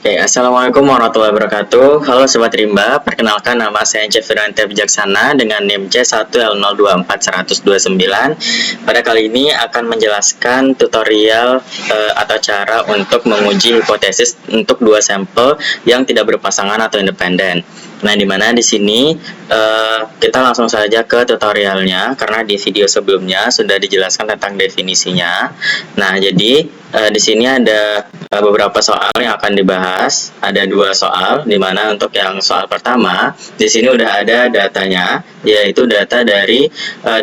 Oke, Assalamualaikum warahmatullahi wabarakatuh. Halo Sobat Rimba, perkenalkan nama saya Chef Firdansyah Bijaksana dengan NIM C1L024129. Pada kali ini akan menjelaskan tutorial atau cara untuk menguji hipotesis untuk dua sampel yang tidak berpasangan atau independen. Nah, dimana di sini kita langsung saja ke tutorialnya karena di video sebelumnya sudah dijelaskan tentang definisinya. Nah, jadi di sini ada beberapa soal yang akan dibahas. Ada dua soal, di mana untuk yang soal pertama, di sini udah ada datanya, yaitu data dari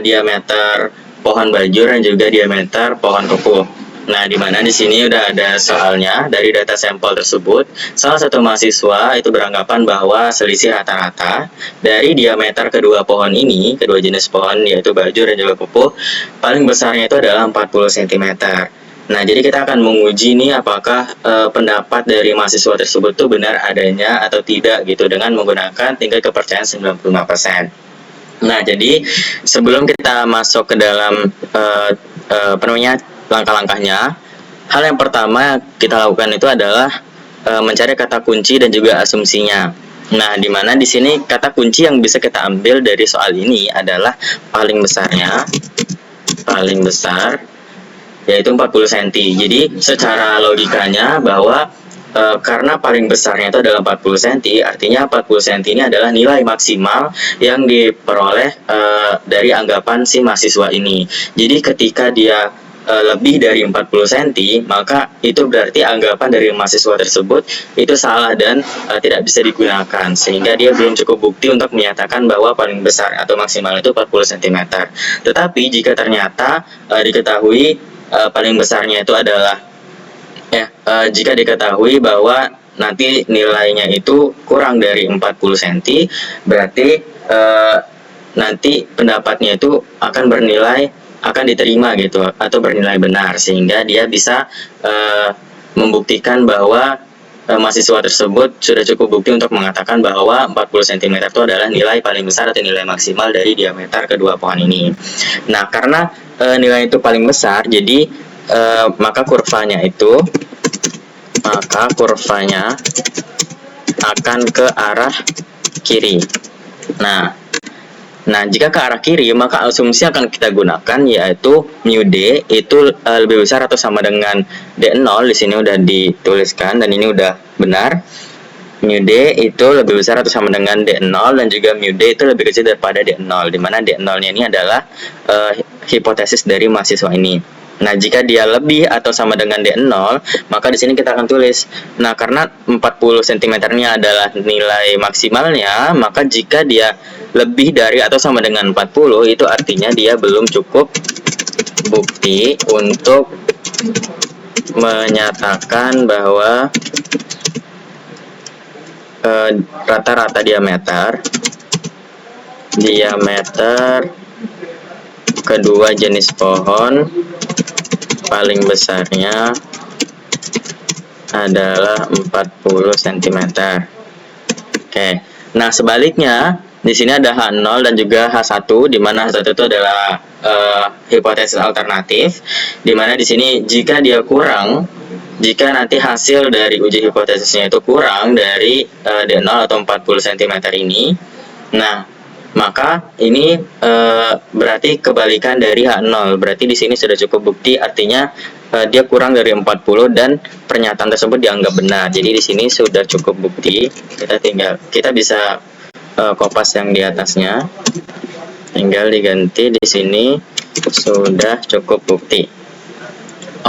diameter pohon bajur dan juga diameter pohon kukuh. Nah, di mana di sini udah ada soalnya dari data sampel tersebut. Salah satu mahasiswa itu beranggapan bahwa selisih rata-rata dari diameter kedua pohon ini, kedua jenis pohon yaitu bajur dan juga kukuh, paling besarnya itu adalah 40 cm. Nah, jadi kita akan menguji nih apakah pendapat dari mahasiswa tersebut itu benar adanya atau tidak gitu dengan menggunakan tingkat kepercayaan 95%. Nah, jadi sebelum kita masuk ke dalam langkah-langkahnya, hal yang pertama kita lakukan itu adalah mencari kata kunci dan juga asumsinya. Nah, di mana di sini kata kunci yang bisa kita ambil dari soal ini adalah paling besarnya, paling besar, yaitu 40 cm. Jadi secara logikanya bahwa karena paling besarnya itu adalah 40 cm, artinya 40 cm ini adalah nilai maksimal yang diperoleh dari anggapan si mahasiswa ini. Jadi ketika dia lebih dari 40 cm, maka itu berarti anggapan dari mahasiswa tersebut itu salah dan tidak bisa digunakan, sehingga dia belum cukup bukti untuk menyatakan bahwa paling besar atau maksimal itu 40 cm. Tetapi jika ternyata diketahui paling besarnya itu adalah jika diketahui bahwa nanti nilainya itu kurang dari 40 cm, berarti nanti pendapatnya itu akan diterima gitu atau bernilai benar, sehingga dia bisa membuktikan bahwa mahasiswa tersebut sudah cukup bukti untuk mengatakan bahwa 40 cm itu adalah nilai paling besar atau nilai maksimal dari diameter kedua pohon ini. Nah, karena nilai itu paling besar, jadi maka kurvanya akan ke arah kiri. Nah, jika ke arah kiri, maka asumsi akan kita gunakan yaitu mu D itu lebih besar atau sama dengan D0. Di sini udah dituliskan dan ini udah benar. Mu D itu lebih besar atau sama dengan D0 dan juga mu D itu lebih kecil daripada D0, di mana D0-nya ini adalah hipotesis dari mahasiswa ini. Nah, jika dia lebih atau sama dengan D0, maka di sini kita akan tulis. Nah, karena 40 cm-nya adalah nilai maksimalnya, maka jika dia lebih dari atau sama dengan 40, itu artinya dia belum cukup bukti untuk menyatakan bahwa rata-rata diameter kedua jenis pohon paling besarnya adalah 40 cm. Oke. Nah, sebaliknya di sini ada H0 dan juga H1, di mana H1 itu adalah hipotesis alternatif, di mana di sini jika nanti hasil dari uji hipotesisnya itu kurang dari D0 atau 40 cm ini, nah maka ini berarti kebalikan dari H0. Berarti di sini sudah cukup bukti, artinya dia kurang dari 40 dan pernyataan tersebut dianggap benar. Jadi di sini sudah cukup bukti. Kita bisa kopas yang di atasnya. Tinggal diganti di sini sudah cukup bukti.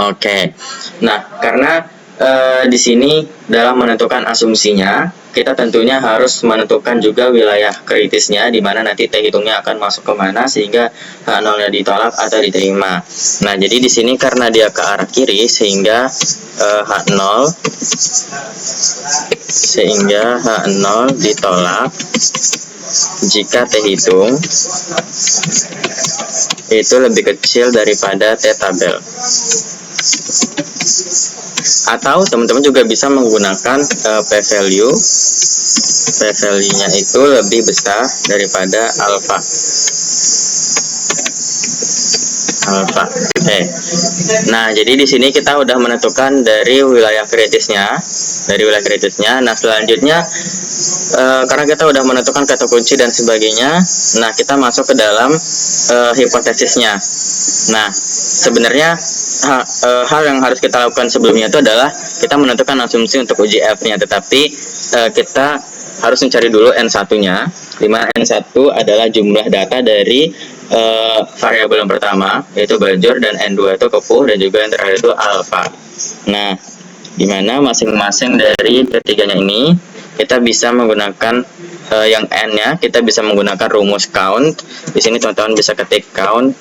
Oke. Nah, karena di sini dalam menentukan asumsinya, kita tentunya harus menentukan juga wilayah kritisnya, di mana nanti T hitungnya akan masuk ke mana sehingga H0-nya ditolak atau diterima. Nah, jadi di sini karena dia ke arah kiri sehingga H0 ditolak jika T hitung itu lebih kecil daripada T tabel. Atau teman-teman juga bisa menggunakan p-value-nya itu lebih besar daripada alfa. Nah, jadi di sini kita udah menentukan dari wilayah kritisnya. dari wilayah kritisnya. Nah, selanjutnya karena kita udah menentukan kata kunci dan sebagainya, nah kita masuk ke dalam hipotesisnya. Nah, sebenarnya hal yang harus kita lakukan sebelumnya itu adalah kita menentukan asumsi untuk uji F-nya, tetapi kita harus mencari dulu N1-nya, di mana N1 adalah jumlah data dari variabel yang pertama, yaitu bajor, dan N2 itu kepuh, dan juga yang terakhir itu alfa. Nah, di mana masing-masing dari ketiganya ini kita bisa menggunakan yang N-nya, kita bisa menggunakan rumus count. Di sini teman-teman bisa ketik count.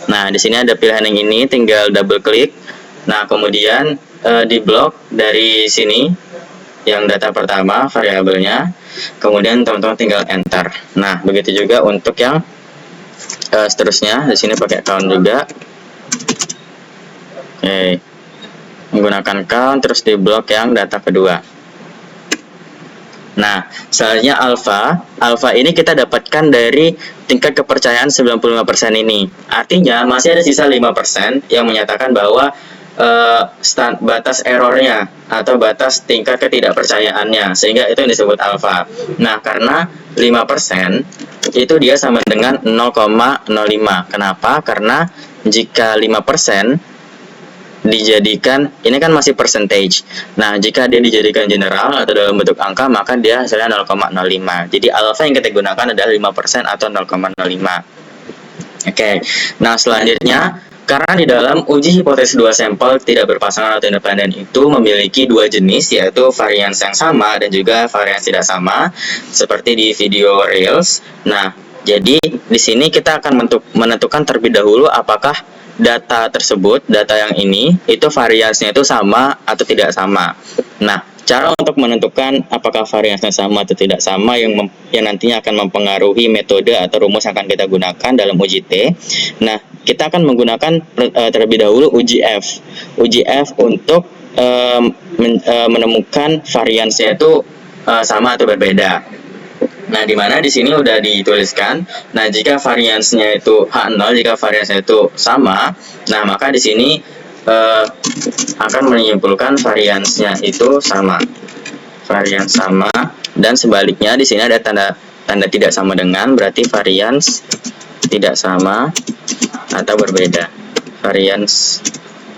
Nah, di sini ada pilihan yang ini, tinggal double klik. Nah, kemudian di blok dari sini yang data pertama variabelnya, kemudian teman-teman tinggal enter. Nah, begitu juga untuk yang seterusnya. Di sini pakai count juga. Oke, menggunakan count, terus di blok yang data kedua. Nah, selanjutnya alfa ini kita dapatkan dari tingkat kepercayaan 95% ini. Artinya masih ada sisa 5% yang menyatakan bahwa batas errornya atau batas tingkat ketidakpercayaannya, sehingga itu yang disebut alfa. Nah, karena 5% itu dia sama dengan 0,05. Kenapa? Karena jika 5% dijadikan, ini kan masih percentage. Nah, jika dia dijadikan general atau dalam bentuk angka, maka dia hasilnya 0,05. Jadi alfa yang kita gunakan adalah 5% atau 0,05. Oke. Nah, selanjutnya, karena di dalam uji hipotesis dua sampel tidak berpasangan atau independen itu memiliki dua jenis, yaitu varians yang sama dan juga varians tidak sama, seperti di video Reels. Nah, jadi di sini kita akan menentukan terlebih dahulu apakah data tersebut, data yang ini, itu variansnya itu sama atau tidak sama. Nah, cara untuk menentukan apakah variansnya sama atau tidak sama yang nantinya akan mempengaruhi metode atau rumus yang akan kita gunakan dalam uji T. Nah, kita akan menggunakan terlebih dahulu uji F. Uji F untuk menemukan variansnya itu sama atau berbeda. Nah, di mana di sini udah dituliskan. Nah, jika variansnya itu H0, jika variansnya itu sama, nah maka di sini akan menyimpulkan variansnya itu sama. Varians sama, dan sebaliknya di sini ada tanda tidak sama dengan, berarti varians tidak sama atau berbeda. Varians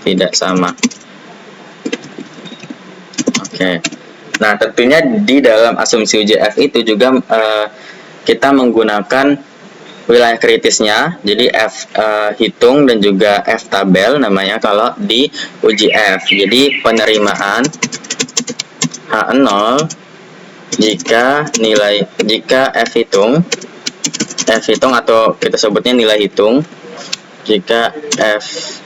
tidak sama. Oke. Nah, tentunya di dalam asumsi uji F itu juga kita menggunakan wilayah kritisnya, jadi F hitung dan juga F tabel namanya kalau di uji F. Jadi penerimaan H0 jika F hitung atau kita sebutnya nilai hitung, jika F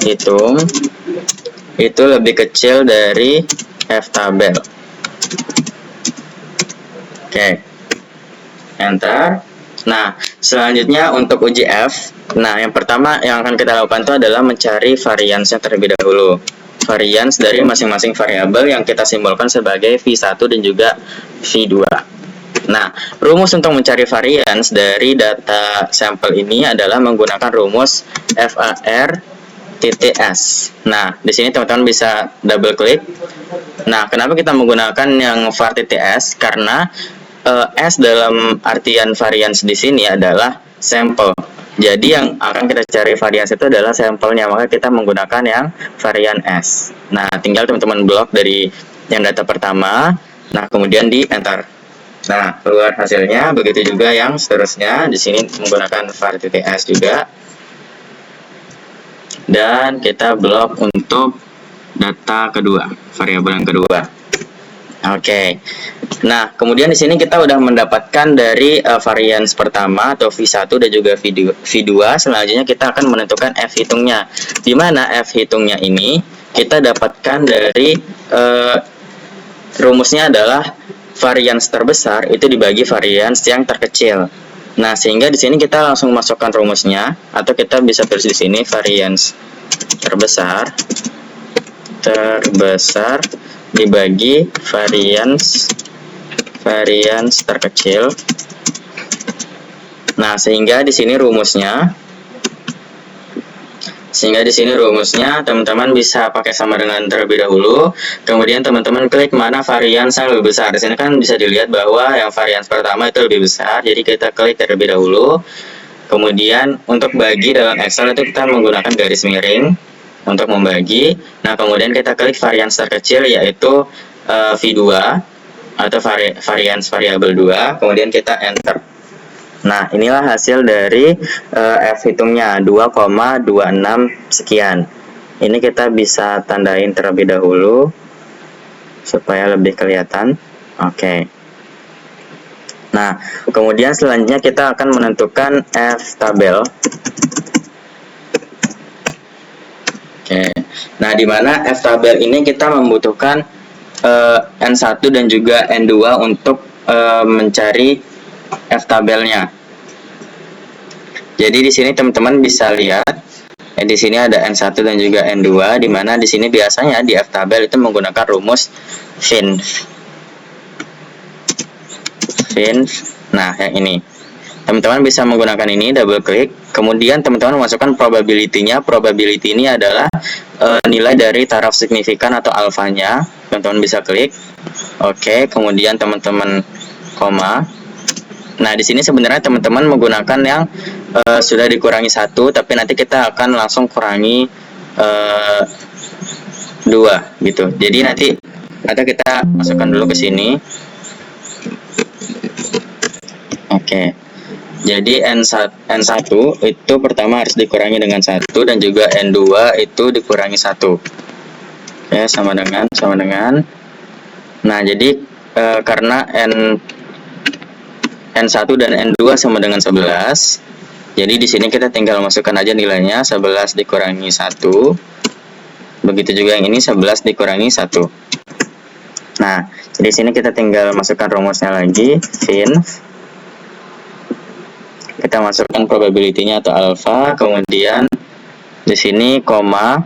hitung itu lebih kecil dari F tabel. Oke, enter. Nah, selanjutnya untuk uji F, nah yang pertama yang akan kita lakukan itu adalah mencari variansnya terlebih dahulu. Varians dari masing-masing variabel yang kita simbolkan sebagai V1 dan juga V2. Nah, rumus untuk mencari varians dari data sampel ini adalah menggunakan rumus VAR TTS. Nah, di sini teman-teman bisa double klik. Nah, kenapa kita menggunakan yang VAR TTS? Karena S dalam artian varians di sini adalah sampel. Jadi yang akan kita cari varians itu adalah sampelnya, maka kita menggunakan yang varian S. Nah, tinggal teman-teman blok dari yang data pertama. Nah, kemudian di enter. Nah, keluar hasilnya. Begitu juga yang seterusnya. Di sini menggunakan VAR TTS juga. Dan kita blok untuk data kedua, variabel yang kedua. Oke. Nah, kemudian di sini kita udah mendapatkan dari varians pertama atau V1 dan juga V2. Selanjutnya kita akan menentukan F hitungnya. Di mana F hitungnya ini kita dapatkan dari rumusnya adalah varians terbesar itu dibagi varians yang terkecil. Nah, sehingga di sini kita langsung masukkan rumusnya, atau kita bisa tulis di sini varians terbesar dibagi varians terkecil. Nah, sehingga di sini rumusnya Sehingga di sini rumusnya teman-teman bisa pakai sama dengan terlebih dahulu. Kemudian teman-teman klik mana varians yang lebih besar. Di sini kan bisa dilihat bahwa yang varians pertama itu lebih besar. Jadi kita klik terlebih dahulu. Kemudian untuk bagi dalam Excel itu kita menggunakan garis miring untuk membagi. Nah, kemudian kita klik varians terkecil yaitu V2 atau varians variabel 2. Kemudian kita enter. Nah, inilah hasil dari F hitungnya 2,26 sekian. Ini kita bisa tandain terlebih dahulu supaya lebih kelihatan. Oke. Nah, kemudian selanjutnya kita akan menentukan F tabel. Oke. Nah, di mana F tabel ini kita membutuhkan N1 dan juga N2 untuk mencari F tabelnya. Jadi di sini teman-teman bisa lihat di sini ada N1 dan juga N2, di mana di sini biasanya di F tabel itu menggunakan rumus fin. Nah, yang ini. Teman-teman bisa menggunakan ini, double klik. Kemudian teman-teman masukkan probability-nya. Probability ini adalah nilai dari taraf signifikan atau alfanya. Teman-teman bisa klik. Oke, kemudian teman-teman koma. Nah, di sini sebenarnya teman-teman menggunakan yang sudah dikurangi 1, tapi nanti kita akan langsung kurangi 2 gitu. Jadi nanti atau kita masukkan dulu ke sini. Oke. Jadi N1 itu pertama harus dikurangi dengan 1 dan juga N2 itu dikurangi 1. Ya, sama dengan. Nah, jadi karena N1 dan N2 sama dengan 11. Jadi di sini kita tinggal masukkan aja nilainya, 11 dikurangi 1. Begitu juga yang ini 11 dikurangi 1. Nah, di sini kita tinggal masukkan rumusnya lagi, fin. Kita masukkan probability-nya atau alpha, kemudian di sini koma.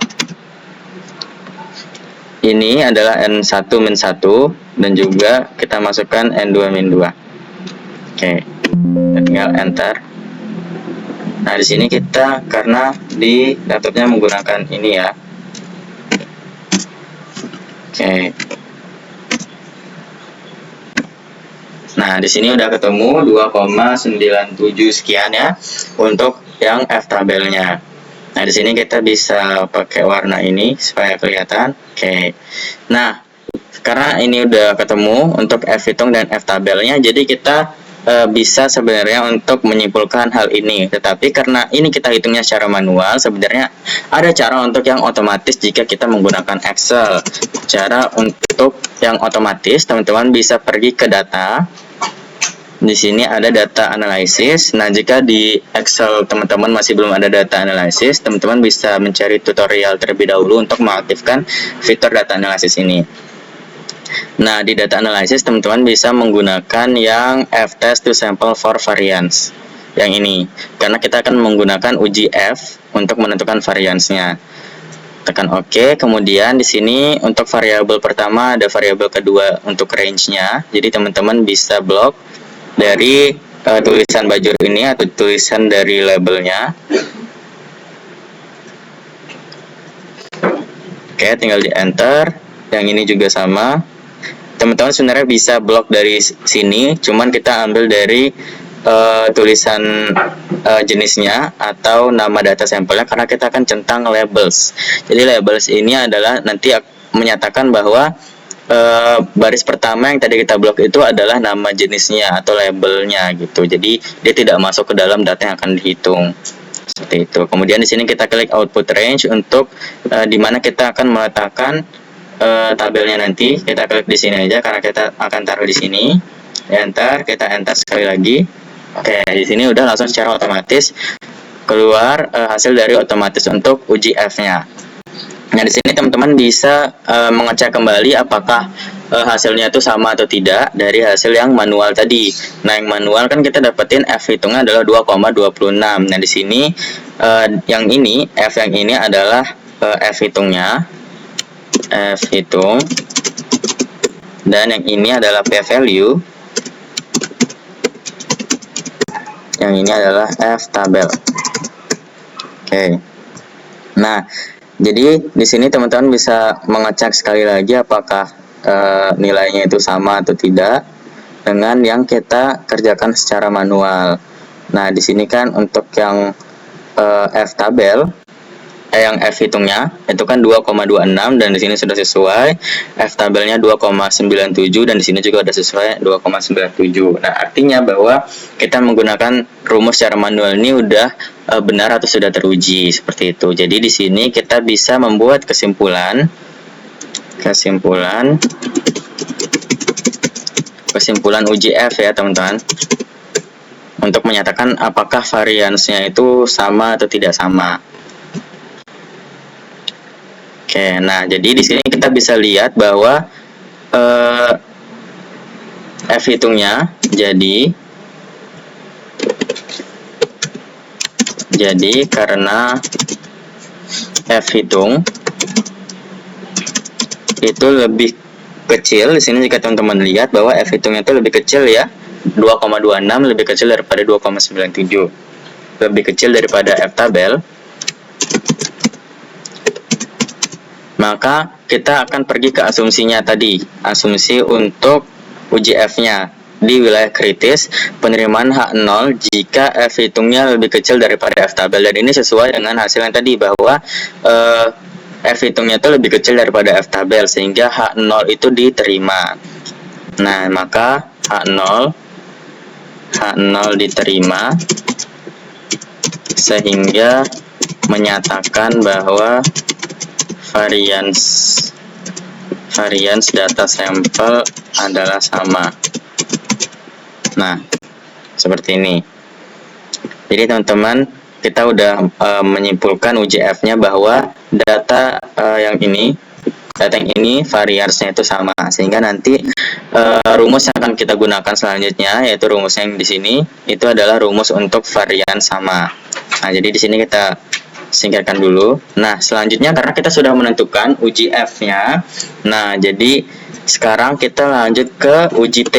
Ini adalah N1 min 1 dan juga kita masukkan N2 min 2. Oke. Kita tinggal enter. Nah, di sini kita karena di laptopnya menggunakan ini ya. Oke. Nah, di sini udah ketemu 2,97 sekian ya untuk yang F tabelnya. Nah, di sini kita bisa pakai warna ini supaya kelihatan. Oke. Nah, karena ini udah ketemu untuk F hitung dan F tabelnya, jadi kita bisa sebenarnya untuk menyimpulkan hal ini. Tetapi karena ini kita hitungnya secara manual, sebenarnya ada cara untuk yang otomatis jika kita menggunakan Excel. Cara untuk yang otomatis, teman-teman bisa pergi ke data. Di sini ada data analysis. Nah, jika di Excel teman-teman masih belum ada data analysis, teman-teman bisa mencari tutorial terlebih dahulu untuk mengaktifkan fitur data analysis ini. Nah, di data analysis teman-teman bisa menggunakan yang F-test to sample for variance. Yang ini, karena kita akan menggunakan uji F untuk menentukan variance-nya. Tekan OK. Kemudian di sini untuk variabel pertama ada variabel kedua untuk range-nya. Jadi teman-teman bisa blok dari tulisan bajur ini atau tulisan dari labelnya. Oke, tinggal di enter. Yang ini juga sama. Teman-teman sebenarnya bisa blok dari sini, cuman kita ambil dari tulisan jenisnya atau nama data sampelnya karena kita akan centang labels. Jadi labels ini adalah nanti menyatakan bahwa baris pertama yang tadi kita blok itu adalah nama jenisnya atau labelnya gitu. Jadi dia tidak masuk ke dalam data yang akan dihitung. Seperti itu. Kemudian di sini kita klik output range untuk di mana kita akan meletakkan tabelnya nanti. Kita klik di sini aja karena kita akan taruh di sini. Enter, kita enter sekali lagi. Oke, di sini udah langsung secara otomatis keluar hasil dari otomatis untuk uji F-nya. Nah, di sini teman-teman bisa mengecek kembali apakah hasilnya itu sama atau tidak dari hasil yang manual tadi. Nah, yang manual kan kita dapetin F hitungnya adalah 2,26. Nah, di sini yang ini F yang ini adalah F hitungnya. F hitung. Dan yang ini adalah P value. Yang ini adalah F tabel. Oke. Nah, jadi di sini teman-teman bisa mengecek sekali lagi apakah nilainya itu sama atau tidak dengan yang kita kerjakan secara manual. Nah, di sini kan untuk yang F tabel, yang F hitungnya itu kan 2,26 dan di sini sudah sesuai. F tabelnya 2,97 dan di sini juga ada sesuai 2,97. Nah, artinya bahwa kita menggunakan rumus secara manual ini udah benar atau sudah teruji seperti itu. Jadi di sini kita bisa membuat kesimpulan uji F ya, teman-teman. Untuk menyatakan apakah variansnya itu sama atau tidak sama. Oke, nah jadi di sini kita bisa lihat bahwa F hitungnya jadi karena F hitung itu lebih kecil. Di sini jika teman-teman lihat bahwa F hitungnya itu lebih kecil ya, 2,26 lebih kecil daripada 2,97, lebih kecil daripada F tabel, maka kita akan pergi ke asumsinya tadi, asumsi untuk uji F-nya di wilayah kritis penerimaan H0 jika F hitungnya lebih kecil daripada F tabel. Dan ini sesuai dengan hasil yang tadi bahwa F hitungnya itu lebih kecil daripada F tabel sehingga H0 itu diterima. Nah, maka H0 diterima sehingga menyatakan bahwa varians data sampel adalah sama. Nah, seperti ini. Jadi teman-teman, kita udah menyimpulkan uji F-nya bahwa data yang ini variansnya itu sama, sehingga nanti rumus yang akan kita gunakan selanjutnya, yaitu rumus yang di sini itu adalah rumus untuk varian sama. Nah, jadi di sini kita singkirkan dulu. Nah, selanjutnya karena kita sudah menentukan uji F-nya, nah jadi sekarang kita lanjut ke uji T.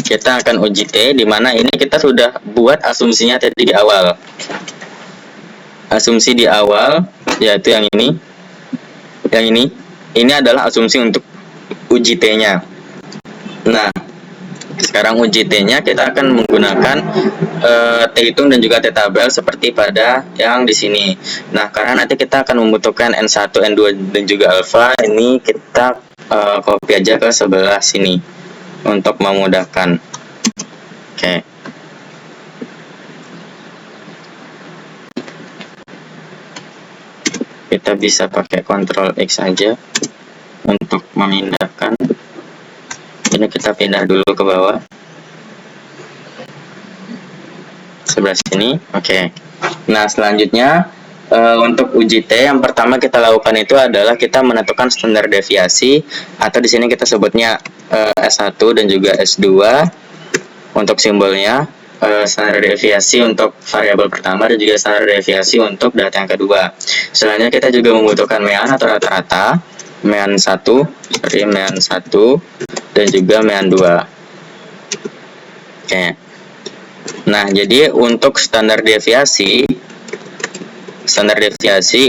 Kita akan uji T, di mana ini kita sudah buat asumsinya tadi di awal. Asumsi di awal yaitu yang ini. Ini adalah asumsi untuk uji T-nya. Nah, sekarang uji T-nya kita akan menggunakan T hitung dan juga T tabel seperti pada yang di sini. Nah, karena nanti kita akan membutuhkan N1, N2 dan juga alfa, ini kita copy aja ke sebelah sini untuk memudahkan. Oke. Kita bisa pakai Ctrl X aja untuk memindahkan. Ini kita pindah dulu ke bawah sebelah sini. Oke. Nah, selanjutnya untuk uji T yang pertama kita lakukan itu adalah kita menentukan standar deviasi, atau di sini kita sebutnya S1 dan juga S2 untuk simbolnya. Standar deviasi untuk variabel pertama dan juga standar deviasi untuk data yang kedua. Selanjutnya kita juga membutuhkan mean atau rata-rata, mean 1 dan juga mean 2. Oke. Nah, jadi untuk standar deviasi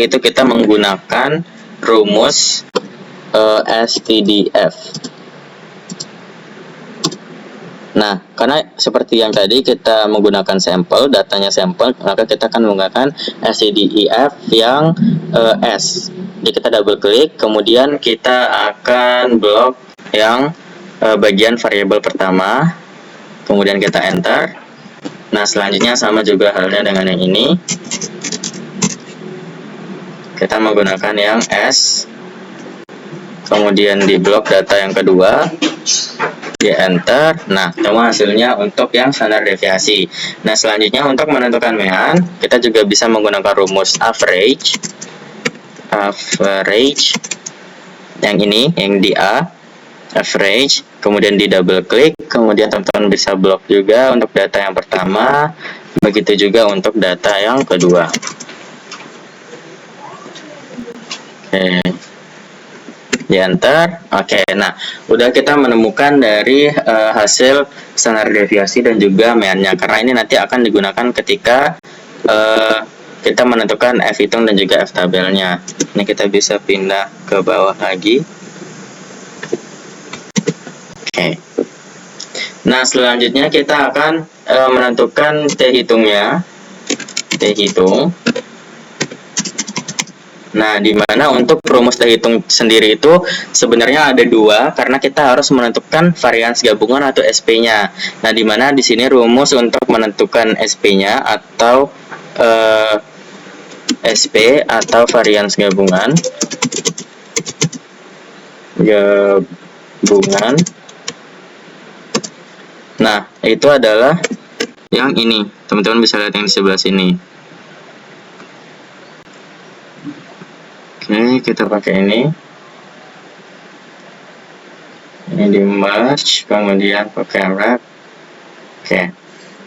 itu kita menggunakan rumus STDF. Nah, karena seperti yang tadi kita menggunakan sampel, datanya sampel, maka kita akan menggunakan STDF yang S. Jadi kita double klik, kemudian kita akan blok yang bagian variabel pertama, kemudian kita enter. Nah, selanjutnya sama juga halnya dengan yang ini. Kita menggunakan yang S, kemudian di blok data yang kedua, di enter. Nah, ketemu hasilnya untuk yang standar deviasi. Nah, selanjutnya untuk menentukan mean, kita juga bisa menggunakan rumus average yang ini, yang di A, average, kemudian di double klik, kemudian teman-teman bisa blok juga untuk data yang pertama, begitu juga untuk data yang kedua. Oke. Di enter. Oke, nah udah kita menemukan dari hasil standar deviasi dan juga meannya, karena ini nanti akan digunakan ketika kita menentukan F hitung dan juga F tabelnya. Ini kita bisa pindah ke bawah lagi. Oke. Nah, selanjutnya kita akan menentukan T hitungnya. T hitung. Nah, di mana untuk rumus T hitung sendiri itu sebenarnya ada dua, karena kita harus menentukan varians gabungan atau SP-nya. Nah, di mana di sini rumus untuk menentukan SP-nya atau SP atau varians gabungan. Nah, itu adalah yang ini. Teman-teman bisa lihat yang di sebelah sini. Oke, kita pakai ini. Ini di merge, kemudian pakai wrap. Oke.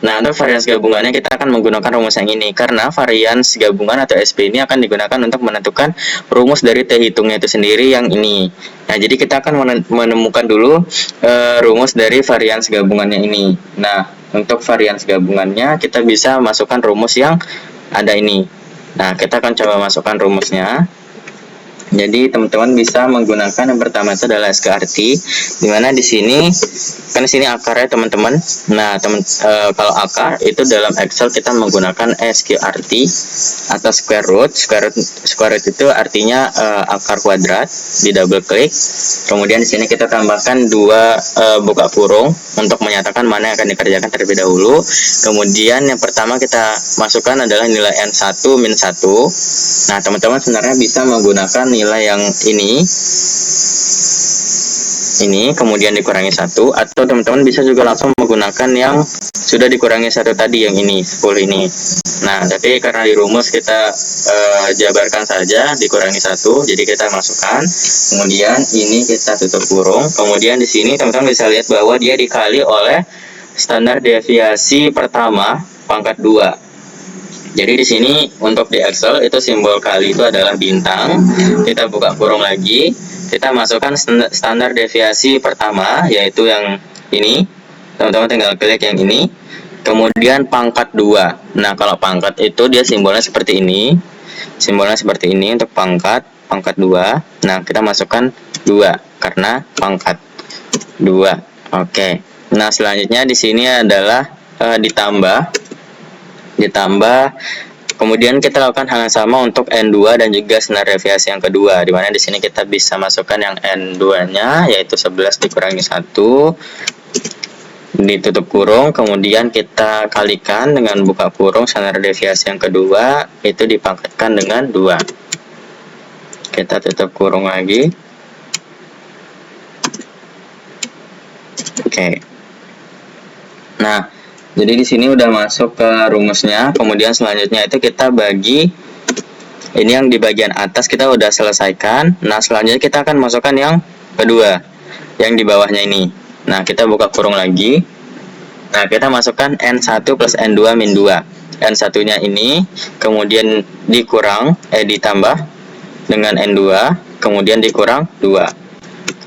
Nah, untuk varians gabungannya kita akan menggunakan rumus yang ini, karena varians gabungan atau SP ini akan digunakan untuk menentukan rumus dari T hitungnya itu sendiri yang ini. Nah, jadi kita akan menemukan dulu rumus dari varians gabungannya ini. Nah, untuk varians gabungannya kita bisa masukkan rumus yang ada ini. Nah, kita akan coba masukkan rumusnya. Jadi teman-teman bisa menggunakan yang pertama itu adalah SQRT, dimana di sini kan di sini akarnya teman-teman. Nah, kalau akar itu dalam Excel kita menggunakan SQRT atau square root. Square root itu artinya akar kuadrat. Di double klik, kemudian di sini kita tambahkan dua buka kurung untuk menyatakan mana yang akan dikerjakan terlebih dahulu. Kemudian yang pertama kita masukkan adalah nilai N1 min 1. Nah, teman-teman sebenarnya bisa menggunakan nilai yang ini kemudian dikurangi 1, atau teman-teman bisa juga langsung menggunakan yang sudah dikurangi 1 tadi, yang ini 10 ini. Nah, tapi karena di rumus kita jabarkan saja dikurangi 1, jadi kita masukkan, kemudian ini kita tutup kurung, kemudian di sini teman-teman bisa lihat bahwa dia dikali oleh standar deviasi pertama pangkat 2. Jadi di sini untuk di Excel itu simbol kali itu adalah bintang. Kita buka kurung lagi, kita masukkan standar deviasi pertama, yaitu yang ini. Teman-teman tinggal klik yang ini. Kemudian pangkat 2. Nah, kalau pangkat itu dia simbolnya seperti ini. Simbolnya seperti ini untuk pangkat 2. Nah, kita masukkan 2 karena pangkat 2. Oke. Nah, selanjutnya di sini adalah ditambah, kemudian kita lakukan hal yang sama untuk N2 dan juga standar deviasi yang kedua, dimana di sini kita bisa masukkan yang N2-nya, yaitu 11 dikurangi 1, ditutup kurung, kemudian kita kalikan dengan buka kurung standar deviasi yang kedua, itu dipangkatkan dengan 2. Kita tutup kurung lagi. Oke. Nah, jadi di sini udah masuk ke rumusnya. Kemudian selanjutnya itu kita bagi, ini yang di bagian atas kita udah selesaikan. Nah, selanjutnya kita akan masukkan yang kedua, yang di bawahnya ini. Nah, kita buka kurung lagi. Nah, kita masukkan N1 plus N2 min 2. N1-nya ini kemudian ditambah dengan N2, kemudian dikurang 2.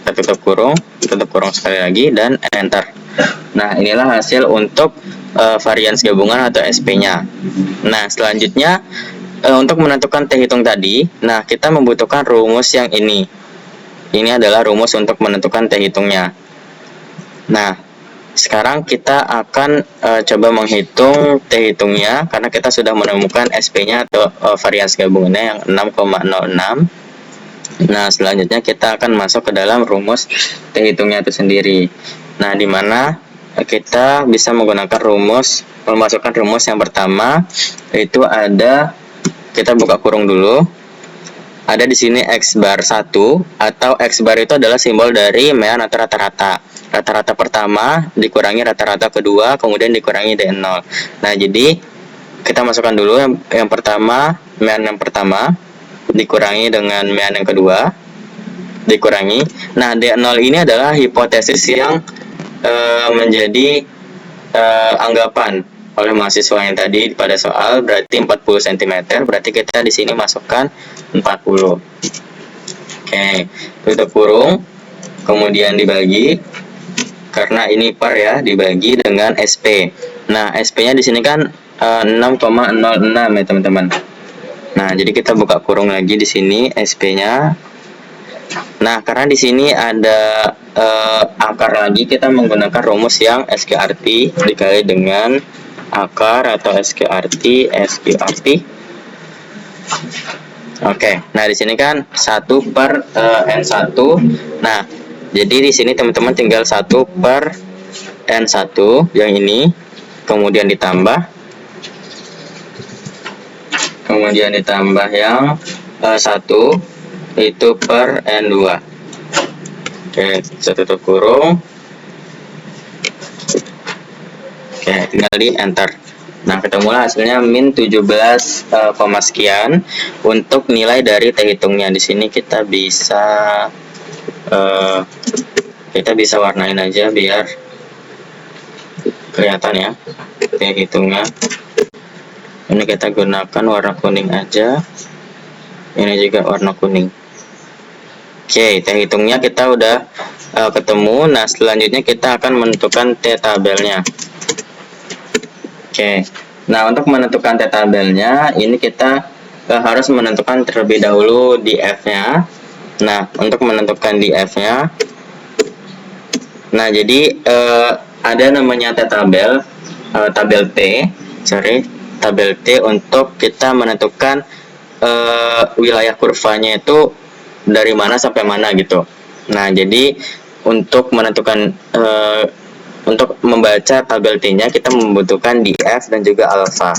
Kita tutup kurung sekali lagi dan enter. Nah, inilah hasil untuk varians gabungan atau SP-nya. Nah, selanjutnya untuk menentukan T hitung tadi, nah kita membutuhkan rumus yang ini. Ini adalah rumus untuk menentukan T hitungnya. Nah, sekarang kita akan coba menghitung T hitungnya, karena kita sudah menemukan SP-nya atau varians gabungannya yang 6,06. Nah, selanjutnya kita akan masuk ke dalam rumus T hitungnya itu sendiri. Nah, di mana kita bisa menggunakan memasukkan rumus yang pertama, yaitu ada, kita buka kurung dulu. Ada di sini X bar 1, atau X bar itu adalah simbol dari mean atau rata-rata. Rata-rata pertama dikurangi rata-rata kedua, kemudian dikurangi D0. Nah, jadi kita masukkan dulu yang pertama, mean yang pertama dikurangi dengan mean yang kedua, dikurangi. Nah, D0 ini adalah hipotesis yang menjadi anggapan oleh mahasiswa yang tadi pada soal, berarti 40 cm, berarti kita di sini masukkan 40. Oke, tutup kurung, kemudian dibagi, karena ini par ya, dibagi dengan SP. Nah, SP-nya di sini kan 6,06 ya teman-teman. Nah, jadi kita buka kurung lagi di sini SP-nya. Nah, karena di sini ada akar lagi, kita menggunakan rumus yang SQRT dikali dengan akar atau SQRT. Oke, nah di sini kan 1 per N1. Nah, jadi di sini teman-teman tinggal 1 per N1 yang ini, kemudian ditambah yang 1 itu per N2. Oke, saya tutup kurung. Oke, tinggal di enter. Nah, ketemulah hasilnya min 17, sekian untuk nilai dari T hitungnya. Di sini kita bisa warnain aja biar kelihatan ya T hitungnya. Ini kita gunakan warna kuning aja. Ini juga warna kuning. Oke, T hitungnya kita udah ketemu. Nah, selanjutnya kita akan menentukan T tabelnya. Oke, nah untuk menentukan T tabelnya, ini kita harus menentukan terlebih dahulu di F-nya. Nah, untuk menentukan di F-nya, nah jadi ada namanya T tabel, tabel T untuk kita menentukan wilayah kurvanya itu dari mana sampai mana gitu. Nah, jadi untuk menentukan untuk membaca tabel T-nya kita membutuhkan di F dan juga alfa.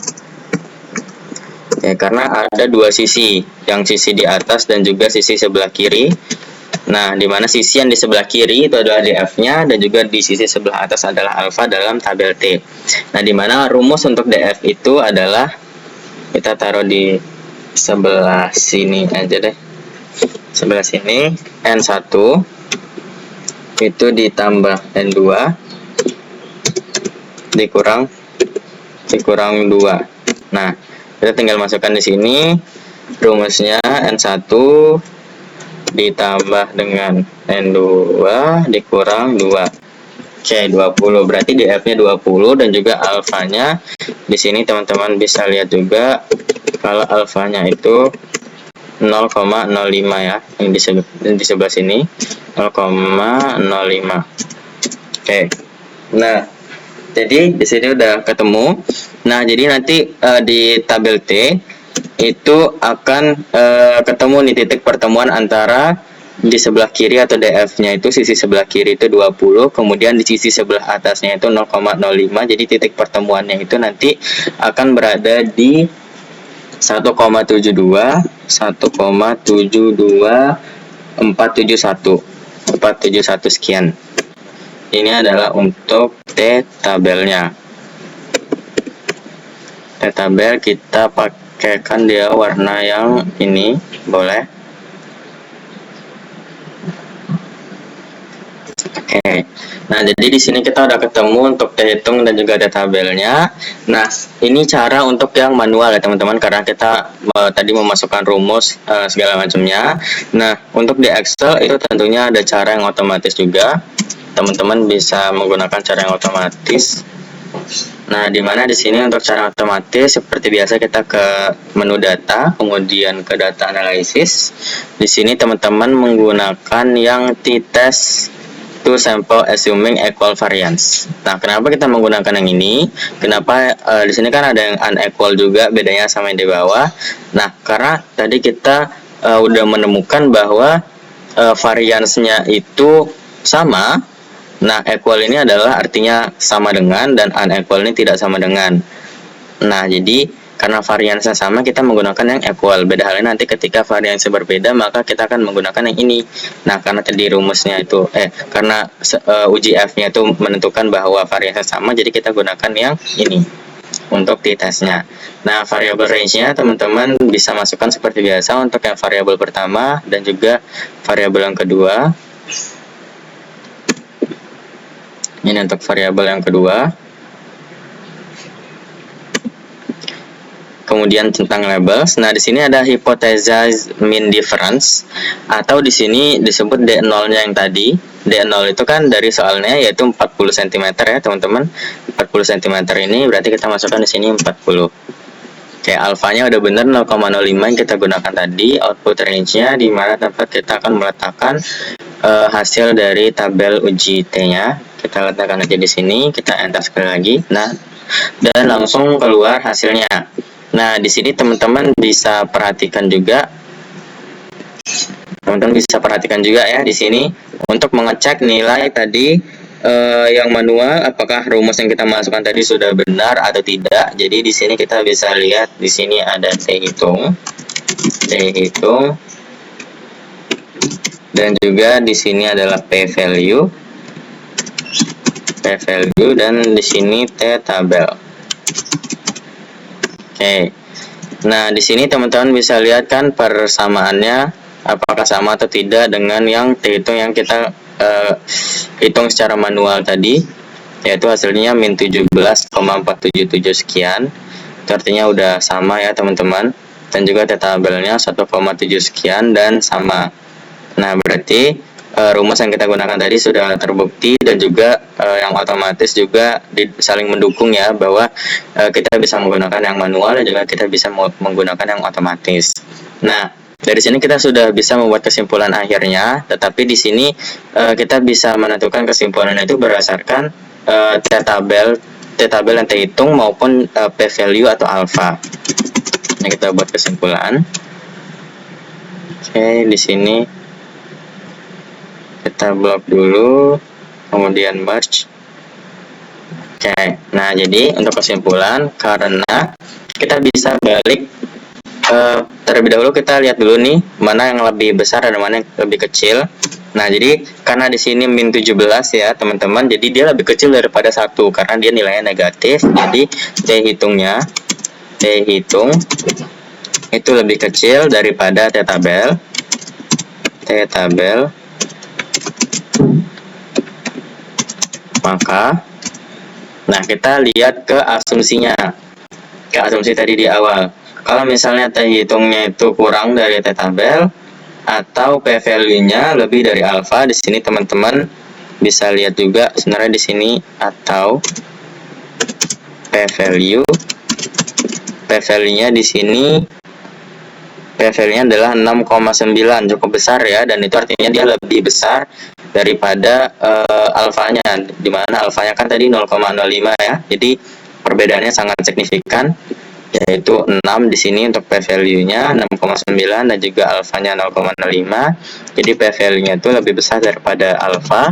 Ya, karena ada dua sisi, yang sisi di atas dan juga sisi sebelah kiri. Nah, di mana sisi yang di sebelah kiri itu adalah DF-nya dan juga di sisi sebelah atas adalah alfa dalam tabel T. Nah, di mana rumus untuk DF itu adalah, kita taruh di sebelah sini aja deh. Sebelah sini, N1 itu ditambah N2 dikurang 2. Nah, kita tinggal masukkan di sini rumusnya N1 ditambah dengan N2 dikurang 2. Oke, 20. Berarti DF-nya 20 dan juga alfanya di sini teman-teman bisa lihat juga kalau alfanya itu 0,05 ya. Yang di sebelah sini 0,05. Oke. Nah, jadi di sini udah ketemu. Nah, jadi nanti di tabel T itu akan ketemu nih titik pertemuan antara di sebelah kiri atau DF-nya itu, sisi sebelah kiri itu 20, kemudian di sisi sebelah atasnya itu 0,05. Jadi titik pertemuannya itu nanti akan berada di 1,72 sekian. Ini adalah untuk T tabelnya. T tabel kita pakaikan dia warna yang ini, boleh. Oke. Nah, jadi di sini kita udah ketemu untuk T hitung dan juga T tabelnya. Nah, ini cara untuk yang manual ya teman-teman, karena kita tadi memasukkan rumus segala macamnya. Nah, untuk di Excel itu tentunya ada cara yang otomatis juga. Teman-teman bisa menggunakan cara yang otomatis. Nah, dimana di sini untuk cara otomatis seperti biasa kita ke menu data, kemudian ke data analisis. Di sini teman-teman menggunakan yang t-test to sample assuming equal variance. Nah, kenapa kita menggunakan yang ini? Kenapa di sini kan ada yang unequal juga, bedanya sama yang di bawah. Nah, karena tadi kita udah menemukan bahwa variance-nya itu sama. Nah, equal ini adalah artinya sama dengan, dan unequal ini tidak sama dengan. Nah, jadi karena variansinya sama, kita menggunakan yang equal. Beda halnya nanti ketika variansi berbeda, maka kita akan menggunakan yang ini. Nah, karena tadi rumusnya itu, karena uji F-nya itu menentukan bahwa variansinya sama, jadi kita gunakan yang ini untuk t-testnya. Nah, variabel range-nya teman-teman bisa masukkan seperti biasa untuk yang variabel pertama dan juga variabel yang kedua. Ini untuk variabel yang kedua. kemudian tentang labels. Nah, di sini ada hypothesize mean difference, atau di sini disebut D0-nya yang tadi. D0 itu kan dari soalnya yaitu 40 cm ya, teman-teman. 40 cm ini berarti kita masukkan di sini 40. Oke, alfanya udah bener 0,05 yang kita gunakan tadi. Output range-nya di mana tempat kita akan meletakkan hasil dari tabel uji T-nya. Kita letakkan aja di sini, kita enter sekali lagi. Nah, dan langsung keluar hasilnya. Nah, di sini teman-teman bisa perhatikan juga. Teman-teman bisa perhatikan juga ya di sini untuk mengecek nilai tadi yang manual, apakah rumus yang kita masukkan tadi sudah benar atau tidak. Jadi di sini kita bisa lihat di sini ada T hitung, dan juga di sini adalah P value, dan di sini T tabel. Oke. Nah, di sini teman-teman bisa lihat kan persamaannya apakah sama atau tidak dengan yang T hitung yang kita hitung secara manual tadi, yaitu hasilnya min 17,477 sekian. Itu artinya udah sama ya teman-teman, dan juga T tabelnya 1,7 sekian dan sama. Nah, berarti rumus yang kita gunakan tadi sudah terbukti, dan juga yang otomatis juga saling mendukung ya, bahwa kita bisa menggunakan yang manual dan juga kita bisa menggunakan yang otomatis. Nah, dari sini kita sudah bisa membuat kesimpulan akhirnya, tetapi di sini kita bisa menentukan kesimpulan itu berdasarkan T tabel yang T hitung maupun P value atau alpha. Nah, kita buat kesimpulan. Oke, di sini kita blok dulu, kemudian merge. Oke, nah jadi untuk kesimpulan, karena kita bisa balik terlebih dahulu, kita lihat dulu nih mana yang lebih besar dan mana yang lebih kecil. Nah, jadi karena di sini min 17 ya teman-teman, jadi dia lebih kecil daripada 1 karena dia nilainya negatif. Jadi T hitung itu lebih kecil daripada T tabel. Maka, nah kita lihat ke asumsinya, ke asumsi tadi di awal. Kalau misalnya T hitungnya itu kurang dari T tabel atau P value-nya lebih dari alpha, di sini teman-teman bisa lihat juga sebenarnya di sini, atau P value-nya di sini, P value-nya adalah 6,9, cukup besar ya, dan itu artinya dia lebih besar daripada alfanya, dimana alfanya kan tadi 0,05 ya. Jadi perbedaannya sangat signifikan, yaitu 6 di sini untuk P value-nya 6,9 dan juga alfanya 0,05. Jadi P value-nya itu lebih besar daripada alfa.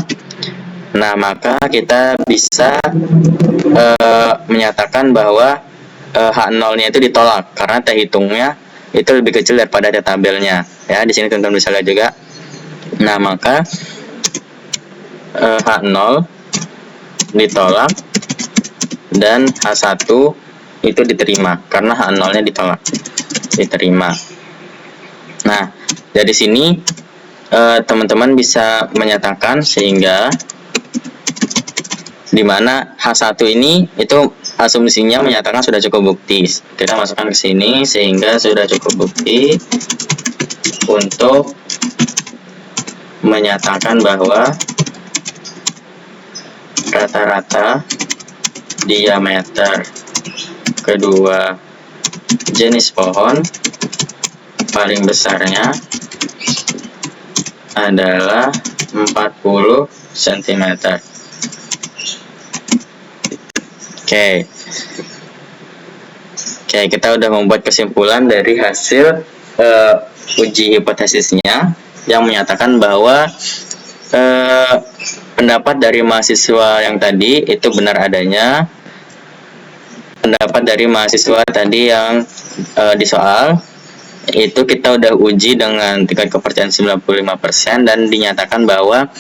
Nah, maka kita bisa menyatakan bahwa H0-nya itu ditolak karena T hitungnya itu lebih kecil daripada T tabelnya. Ya, di sini teman-teman bisa lihat juga. Nah, maka H0 ditolak dan H1 itu diterima karena H0-nya diterima. Nah, dari sini teman-teman bisa menyatakan sehingga dimana H1 ini itu asumsinya menyatakan sudah cukup bukti. Kita masukkan ke sini sehingga sudah cukup bukti untuk menyatakan bahwa rata-rata diameter kedua jenis pohon paling besarnya adalah 40 cm. Oke, kita udah membuat kesimpulan dari hasil uji hipotesisnya yang menyatakan bahwa pendapat dari mahasiswa yang tadi itu benar adanya. Pendapat dari mahasiswa tadi yang di soal itu kita udah uji dengan tingkat kepercayaan 95% dan dinyatakan bahwa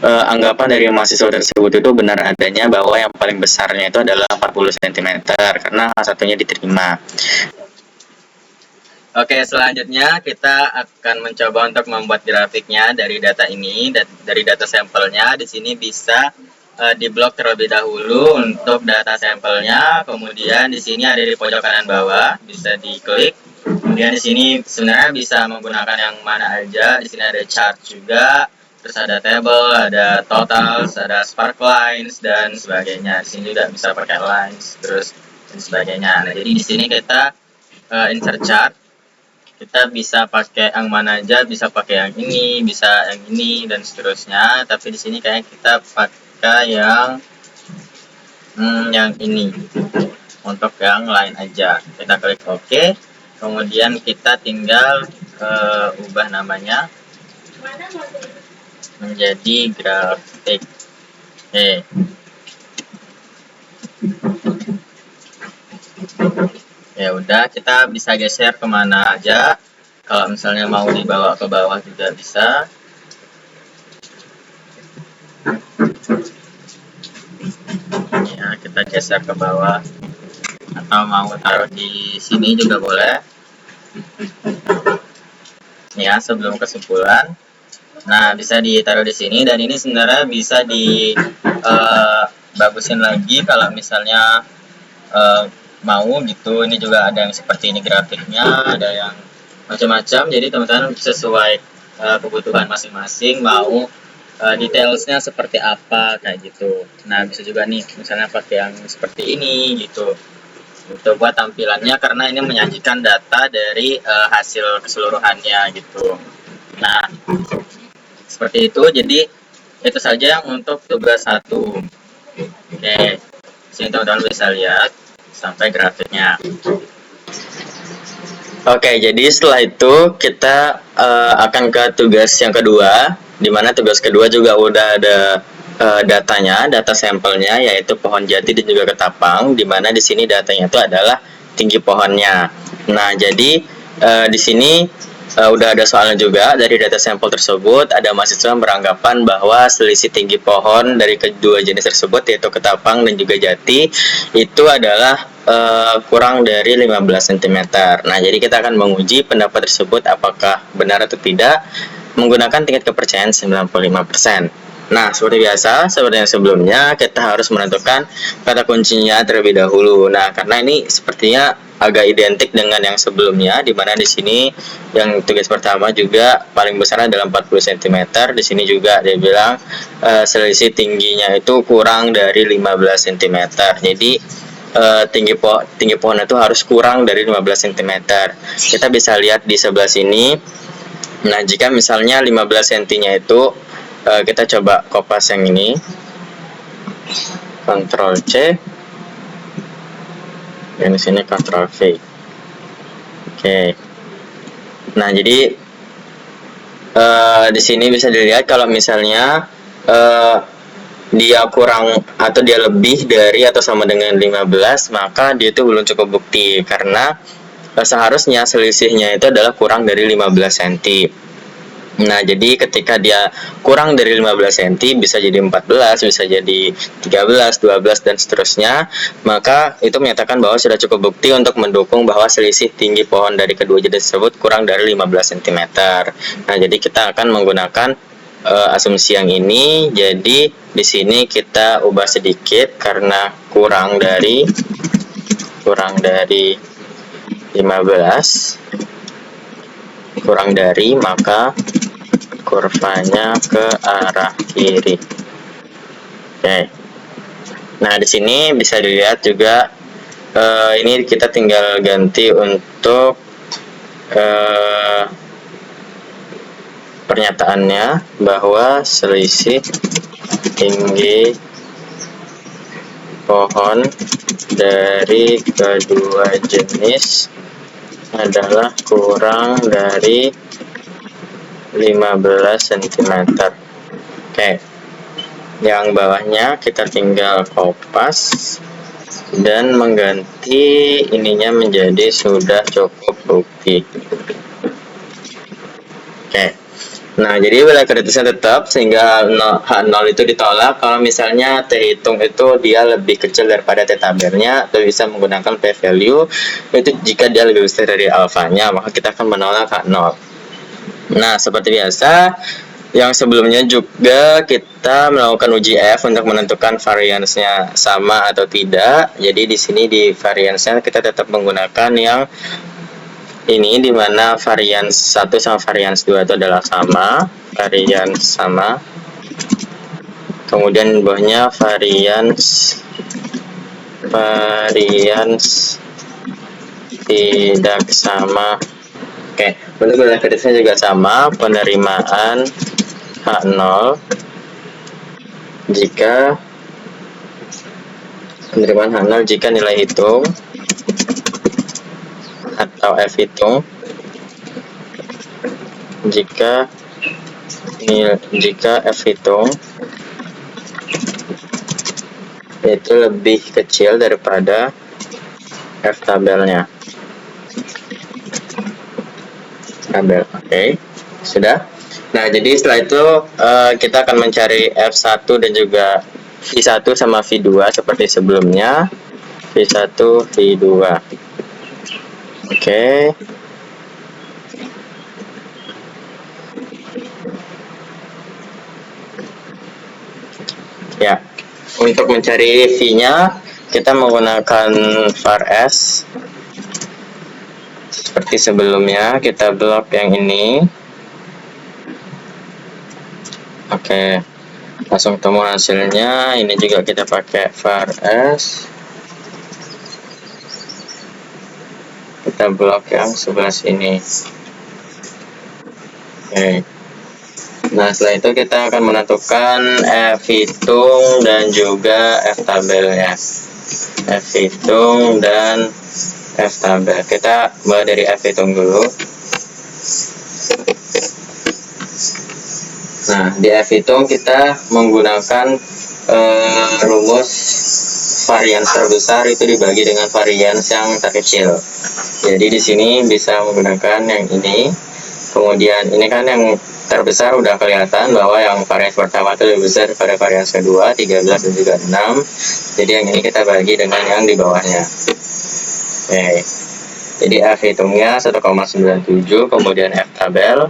anggapan dari mahasiswa tersebut itu benar adanya, bahwa yang paling besarnya itu adalah 40 cm karena satunya diterima. Oke, selanjutnya kita akan mencoba untuk membuat grafiknya dari data ini, dari data sampelnya. Di sini bisa di blok terlebih dahulu untuk data sampelnya. Kemudian di sini ada di pojok kanan bawah, bisa diklik. Kemudian di sini sebenarnya bisa menggunakan yang mana aja. Di sini ada chart juga, terus ada table, ada totals, ada spark lines dan sebagainya. Di sini juga bisa pakai lines, terus dan sebagainya. Nah, jadi di sini kita insert chart. Kita bisa pakai yang mana aja, bisa pakai yang ini, bisa yang ini dan seterusnya. Tapi di sini kayak kita pakai yang ini untuk yang lain aja. Kita klik OK. Kemudian kita tinggal ubah namanya menjadi grafik. Oke. Ya udah, kita bisa geser kemana aja. Kalau misalnya mau dibawa ke bawah juga bisa. Ya, kita geser ke bawah. Atau mau taruh di sini juga boleh. Ya, sebelum kesimpulan. Nah, bisa ditaruh di sini, dan ini sebenarnya bisa dibagusin lagi kalau misalnya mau gitu. Ini juga ada yang seperti ini grafiknya, ada yang macam-macam. Jadi teman-teman sesuai kebutuhan masing-masing, mau detailsnya seperti apa kayak gitu. Nah, bisa juga nih misalnya pakai yang seperti ini gitu. Itu buat tampilannya, karena ini menyajikan data dari hasil keseluruhannya gitu. Nah, seperti itu. Jadi itu saja untuk tugas 1. Oke, sini teman-teman bisa lihat sampai grafiknya. Oke, jadi setelah itu kita akan ke tugas yang kedua, di mana tugas kedua juga udah ada datanya, data sampelnya, yaitu pohon jati dan juga ketapang, di mana di sini datanya itu adalah tinggi pohonnya. Nah, jadi di sini udah ada soalnya juga. Dari data sampel tersebut, ada mahasiswa yang beranggapan bahwa selisih tinggi pohon dari kedua jenis tersebut, yaitu ketapang dan juga jati, itu adalah kurang dari 15 cm. Nah, jadi kita akan menguji pendapat tersebut apakah benar atau tidak menggunakan tingkat kepercayaan 95%. Nah, seperti biasa, seperti yang sebelumnya, kita harus menentukan kata kuncinya terlebih dahulu. Nah, karena ini sepertinya agak identik dengan yang sebelumnya, di mana di sini yang tugas pertama juga paling besar adalah 40 cm. Di sini juga dia bilang selisih tingginya itu kurang dari 15 cm. Jadi tinggi pohon itu harus kurang dari 15 cm. Kita bisa lihat di sebelah sini. Nah, jika misalnya 15 cm-nya itu kita coba kopas yang ini, Ctrl C, dan di sini Ctrl V. Oke. Nah, jadi di sini bisa dilihat kalau misalnya dia kurang atau dia lebih dari atau sama dengan 15, maka dia itu belum cukup bukti, karena seharusnya selisihnya itu adalah kurang dari 15 cm. Nah, jadi ketika dia kurang dari 15 cm, bisa jadi 14, bisa jadi 13, 12, dan seterusnya, maka itu menyatakan bahwa sudah cukup bukti untuk mendukung bahwa selisih tinggi pohon dari kedua jenis tersebut kurang dari 15 cm. Nah, jadi kita akan menggunakan asumsi yang ini. Jadi di sini kita ubah sedikit, karena kurang dari 15, kurang dari, maka kurvanya ke arah kiri. Oke. Nah, di sini bisa dilihat juga ini kita tinggal ganti untuk pernyataannya bahwa selisih tinggi pohon dari kedua jenis adalah kurang dari 15 cm. Oke. Yang bawahnya kita tinggal kopas dan mengganti ininya menjadi sudah cukup bukti. Oke. Nah, jadi wilayah kritisnya tetap, sehingga H0 itu ditolak kalau misalnya T hitung itu dia lebih kecil daripada T tabelnya, atau bisa menggunakan P value itu jika dia lebih besar dari alfanya, maka kita akan menolak H0. Nah, seperti biasa, Yang sebelumnya juga kita melakukan uji F untuk menentukan variansnya sama atau tidak. Jadi di sini di variansnya kita tetap menggunakan yang ini, dimana varians 1 sama varians 2 itu adalah sama, varians sama. Kemudian di bawahnya varians tidak sama. Oke, untuk nilai kritisnya juga sama, penerimaan H0 jika nilai hitung atau F hitung jika F hitung itu lebih kecil daripada F tabelnya. Oke. Sudah. Nah, jadi setelah itu kita akan mencari F1 dan juga V1 sama V2 seperti sebelumnya. V1, V2. Oke. Ya, untuk mencari V-nya kita menggunakan var S seperti sebelumnya. Kita blok yang ini. Oke, langsung ketemu hasilnya. Ini juga kita pakai var S. Kita blok yang sebelah sini. Oke. Nah, setelah itu kita akan menentukan F hitung dan juga F tabelnya. F hitung dan F tabel. Kita mulai dari F hitung dulu. Nah, di F hitung kita menggunakan rumus varians terbesar itu dibagi dengan varians yang terkecil. Jadi di sini bisa menggunakan yang ini. Kemudian ini kan yang terbesar udah kelihatan bahwa yang varians pertama itu lebih besar daripada varians kedua, 13 dan juga 6. Jadi yang ini kita bagi dengan yang di bawahnya. Oke. Jadi F hitungnya 1,97, kemudian F tabel.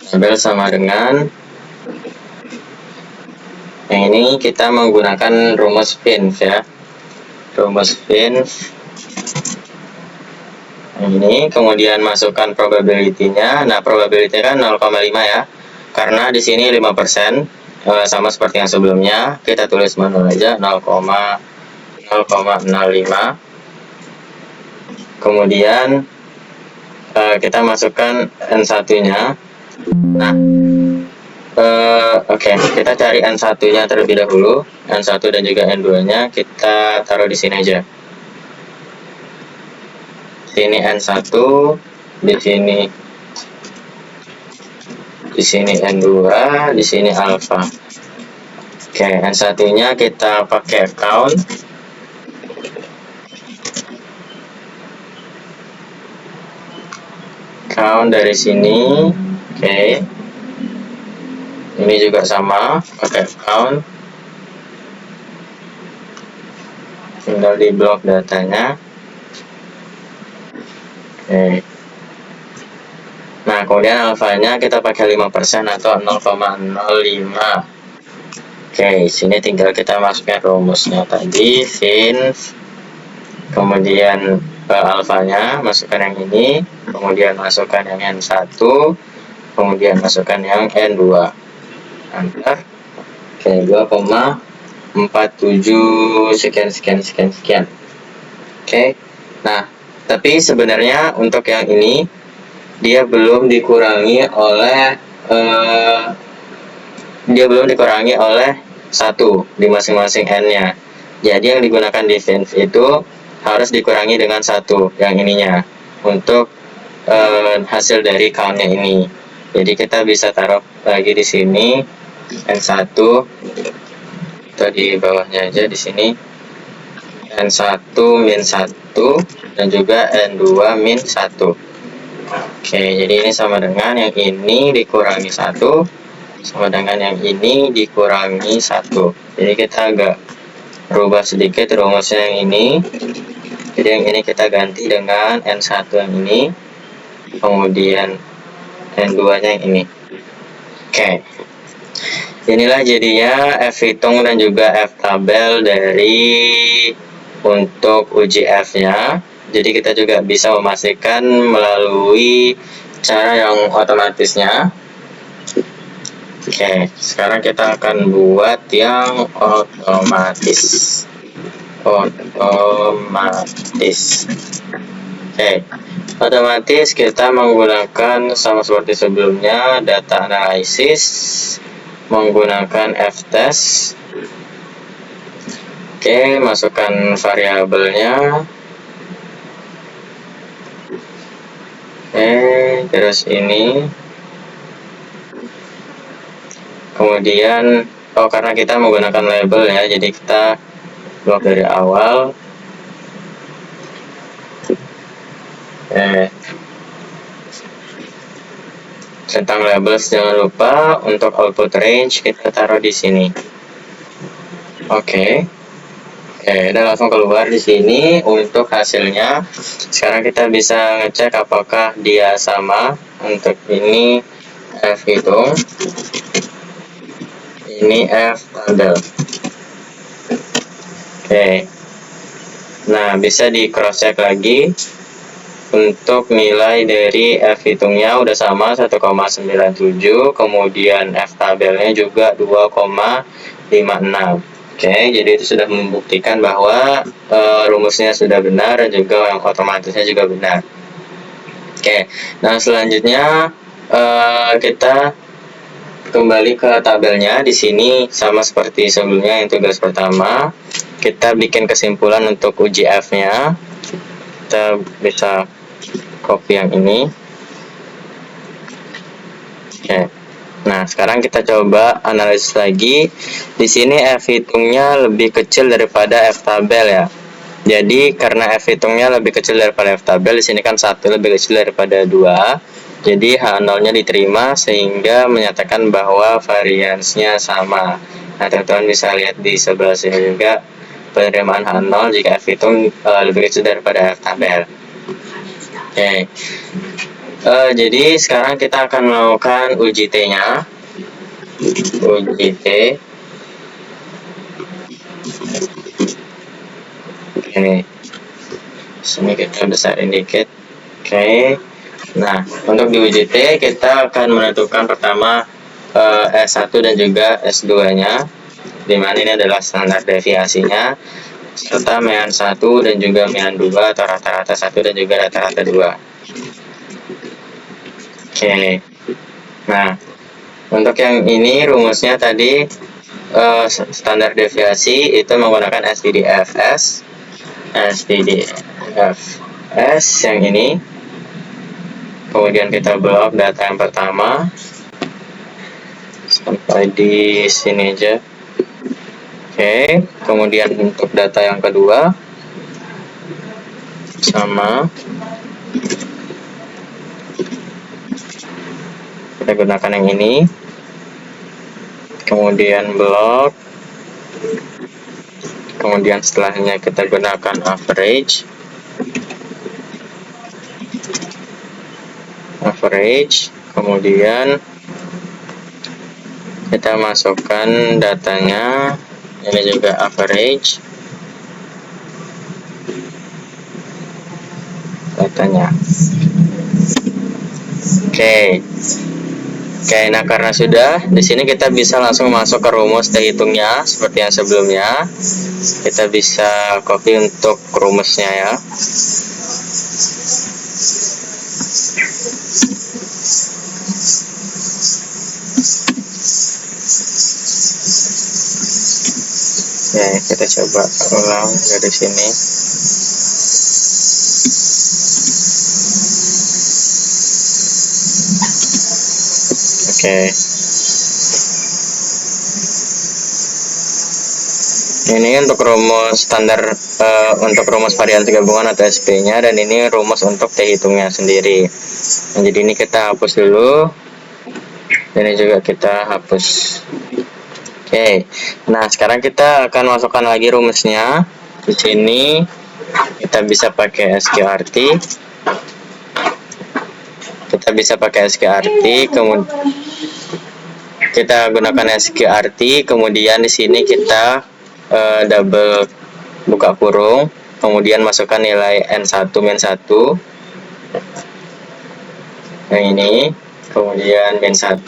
Tabel sama dengan yang ini kita menggunakan rumus Vince ya. Rumus Vince. Ini kemudian masukkan probability-nya. Nah, probability kan 0,5 ya. Karena di sini 5%, sama seperti yang sebelumnya, kita tulis manual aja 0,05. Kemudian kita masukkan N1-nya. Nah, oke, kita cari N1-nya terlebih dahulu. N1 dan juga N2-nya kita taruh di sini aja. Ini N1, di sini N2, di sini alpha. Oke, N1-nya kita pakai count. Count dari sini. Oke. Ini juga sama, pakai count. Tinggal di blok datanya. Oke. Nah, kemudian alfanya kita pakai 5% atau 0,05. Oke, sini tinggal kita masukkan rumusnya tadi, Vince. Kemudian alfanya masukkan yang ini, kemudian masukkan yang N1, kemudian masukkan yang N2. Enter. Oke, 2,47 sekian. Oke. Nah, tapi sebenarnya untuk yang ini dia belum dikurangi oleh 1 di masing-masing n-nya. Jadi yang digunakan di Vince itu harus dikurangi dengan 1 yang ininya untuk hasil dari count-nya ini. Jadi kita bisa taruh lagi di sini N1 atau di bawahnya aja di sini N1 min 1 dan juga N2 min 1. Oke, jadi ini sama dengan yang ini dikurangi 1 sama dengan yang ini dikurangi 1. Jadi kita agak rubah sedikit rumusnya yang ini. Jadi yang ini kita ganti dengan N1 yang ini, kemudian dan 2-nya yang ini. Oke. Inilah jadinya F hitung dan juga F tabel dari untuk uji F-nya. Jadi kita juga bisa memastikan melalui cara yang otomatisnya. Oke, sekarang kita akan buat yang otomatis. Oke, otomatis kita menggunakan sama seperti sebelumnya, data analisis, menggunakan F-test. Oke, masukkan variabelnya. Oke, terus ini. Kemudian, karena kita menggunakan label ya, jadi kita blok dari awal. Tentang labels jangan lupa untuk output range kita taruh di sini. Oke, udah langsung keluar di sini untuk hasilnya. Sekarang kita bisa ngecek apakah dia sama. Untuk ini F hitung, ini F tabel. Oke, nah bisa di cross check lagi. Untuk nilai dari F hitungnya udah sama 1,97, kemudian F tabelnya juga 2,56. Oke, jadi itu sudah membuktikan bahwa rumusnya sudah benar dan juga yang otomatisnya juga benar. Oke, nah selanjutnya kita kembali ke tabelnya. Di sini sama seperti sebelumnya yang tugas pertama, kita bikin kesimpulan untuk uji F-nya. Kita bisa copy yang ini. Oke. Nah, sekarang kita coba analisis lagi. Di sini F hitungnya lebih kecil daripada F tabel ya. Jadi karena F hitungnya lebih kecil daripada F tabel, di sini kan 1 lebih kecil daripada 2. Jadi H0-nya diterima sehingga menyatakan bahwa variansnya sama. Nah, teman-teman bisa lihat di sebelah sini juga penerimaan H0 jika F hitung lebih kecil daripada F tabel. Oke, jadi sekarang kita akan melakukan uji T-nya. Uji T. Oke, sini kita besarin dikit. Oke, nah untuk di uji T kita akan menentukan pertama S1 dan juga S2-nya, dimana ini adalah standar deviasinya, serta mean 1 dan juga mean 2 atau rata-rata 1 dan juga rata-rata 2. Oke, nah untuk yang ini rumusnya tadi standar deviasi itu menggunakan SDDFS yang ini. Kemudian kita blok data yang pertama sampai di sini aja. Oke, kemudian untuk data yang kedua sama, kita gunakan yang ini. Kemudian blok, kemudian setelahnya kita gunakan average, kemudian kita masukkan datanya. Ini juga average datanya. Oke, nah karena sudah, di sini kita bisa langsung masuk ke rumus T hitungnya seperti yang sebelumnya. Kita bisa copy untuk rumusnya ya. Oke, kita coba ulang dari sini. Oke. Ini untuk rumus standar untuk rumus variansi gabungan atau SP-nya, dan ini rumus untuk T hitungnya sendiri. Nah, jadi ini kita hapus dulu. Ini juga kita hapus. Oke. Nah, sekarang kita akan masukkan lagi rumusnya. Di sini kita bisa pakai SQRT. Kita bisa pakai SQRT, kemudian kita gunakan SQRT, kemudian di sini kita double buka kurung, kemudian masukkan nilai N1 min 1 yang ini, kemudian min 1,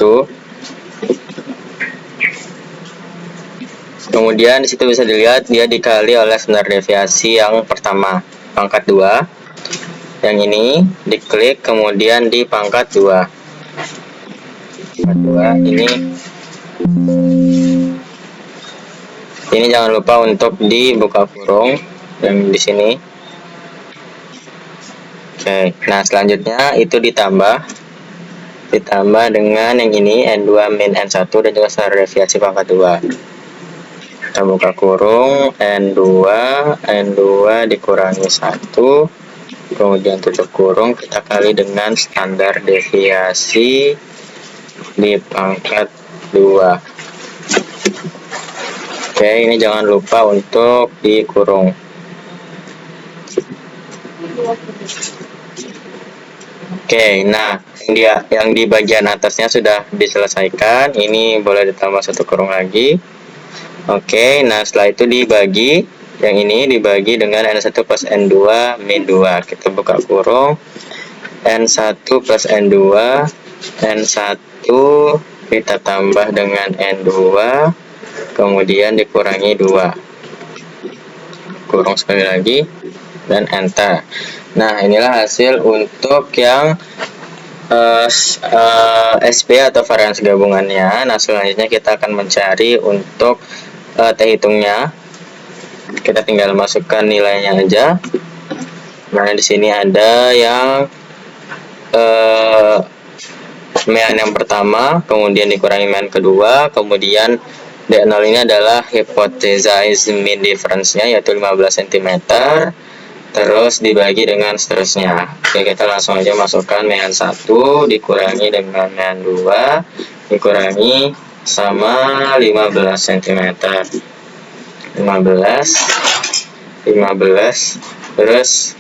kemudian disitu bisa dilihat dia dikali oleh standar deviasi yang pertama pangkat 2. Yang ini diklik, kemudian di pangkat 2 ini jangan lupa untuk dibuka kurung yang di sini. Oke, nah selanjutnya itu ditambah dengan yang ini N2 min N1 dan juga standar deviasi pangkat 2. Kita buka kurung, N2 dikurangi 1, kemudian tutup kurung, kita kali dengan standar deviasi di pangkat 2. Oke, ini jangan lupa untuk dikurung. Oke, nah yang di bagian atasnya sudah diselesaikan. Ini boleh ditambah 1 kurung lagi. Oke, nah setelah itu dibagi, yang ini dibagi dengan N1 plus N2 min 2. Kita buka kurung, N1 plus N2, N1 kita tambah dengan N2, kemudian dikurangi 2. Kurung sekali lagi, dan enter. Nah, inilah hasil untuk yang SP atau varians gabungannya. Nah, selanjutnya kita akan mencari untuk T hitungnya. Kita tinggal masukkan nilainya aja. Nah, di sini ada yang mean yang pertama, kemudian dikurangi mean kedua, kemudian D0 ini adalah hypothesized mean difference-nya, yaitu 15 cm, terus dibagi dengan seterusnya. Oke, kita langsung aja masukkan mean 1 dikurangi dengan mean 2 dikurangi sama 15 cm. 15, terus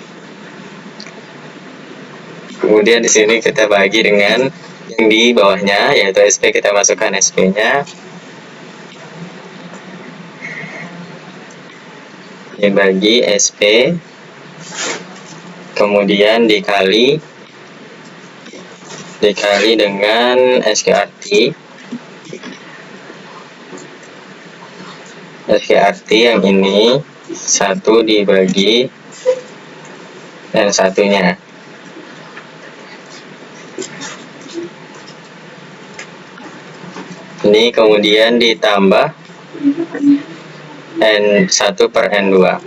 kemudian di sini kita bagi dengan yang di bawahnya, yaitu SP. Kita masukkan SP-nya, dibagi SP, kemudian dikali dengan SQRT. yang ini 1 dibagi dan satunya. Ini kemudian ditambah N1 per N2.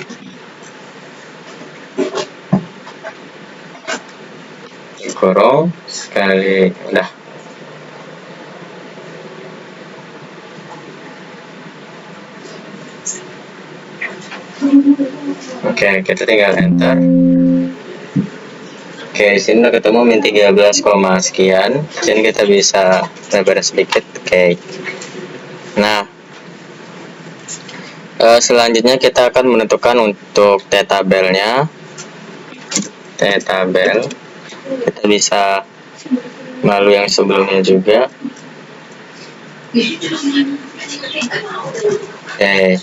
Kurung sekali, udah. Oke, kita tinggal enter. Oke, sini udah ketemu min 13, sekian. Jadi kita bisa lebar sedikit. Oke. Nah, selanjutnya kita akan menentukan untuk T tabelnya. T tabel. Kita bisa melalui yang sebelumnya juga. Oke.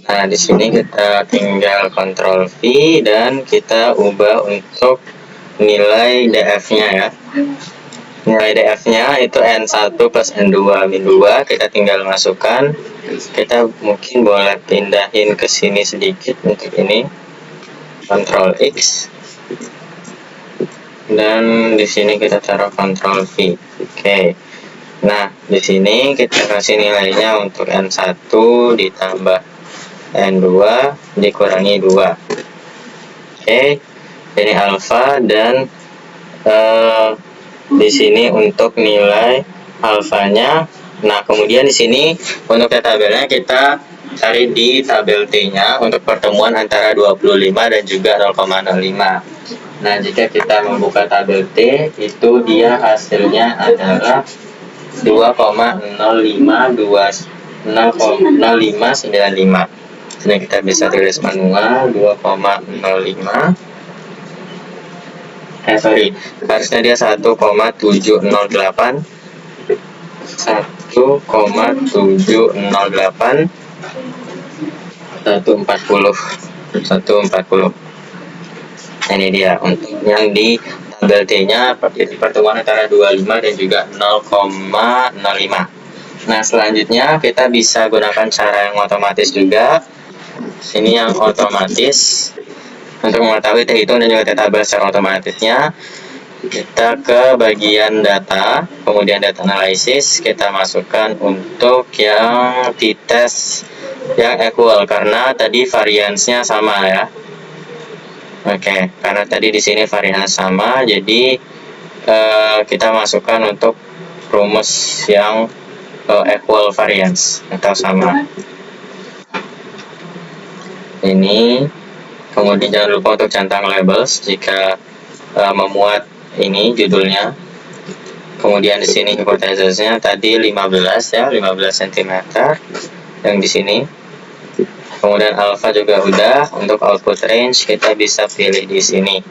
Nah, di sini kita tinggal Ctrl V dan kita ubah untuk nilai DF-nya ya. Nilai DF-nya itu N1 plus N2 min 2. Kita tinggal masukkan. Kita mungkin boleh pindahin ke sini sedikit untuk ini. Ctrl X. Dan di sini kita taruh Ctrl V. Oke. Nah, di sini kita kasih nilainya untuk N1 ditambah N2 dikurangi 2. Oke. Ini alfa, dan di sini untuk nilai alfanya. Nah, kemudian di sini untuk tabelnya kita cari di tabel T-nya untuk pertemuan antara 25 dan juga 0,05. Nah, jika kita membuka tabel T, itu dia hasilnya adalah 2,0595. Jadi kita bisa tulis manual 2,05 harusnya dia 1,708 1,708 ini dia untuk yang di tabel D-nya pertemuan antara 25 dan juga 0,05. Nah, selanjutnya kita bisa gunakan cara yang otomatis juga. Ini yang otomatis. Untuk mengetahui T hitung dan juga T tabel secara otomatisnya, kita ke bagian data, kemudian data analisis, kita masukkan untuk yang t-test yang equal karena tadi variansnya sama ya. Oke, karena tadi di sini variannya sama, jadi kita masukkan untuk rumus yang equal variance atau sama. Ini, kemudian jangan lupa untuk centang labels jika memuat ini judulnya. Kemudian di sini hipotesisnya tadi 15 ya, 15 cm yang di sini. Kemudian alpha juga udah. Untuk output range kita bisa pilih di sini.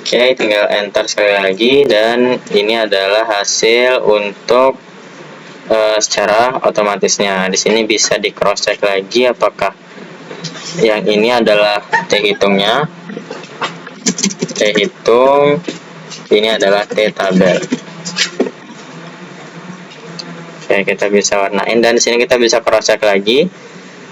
Oke, tinggal enter sekali lagi dan ini adalah hasil untuk secara otomatisnya. Di sini bisa di cross check lagi apakah yang ini adalah T hitungnya. T hitung, ini adalah T tabel. Oke, kita bisa warnain dan di sini kita bisa cross check lagi.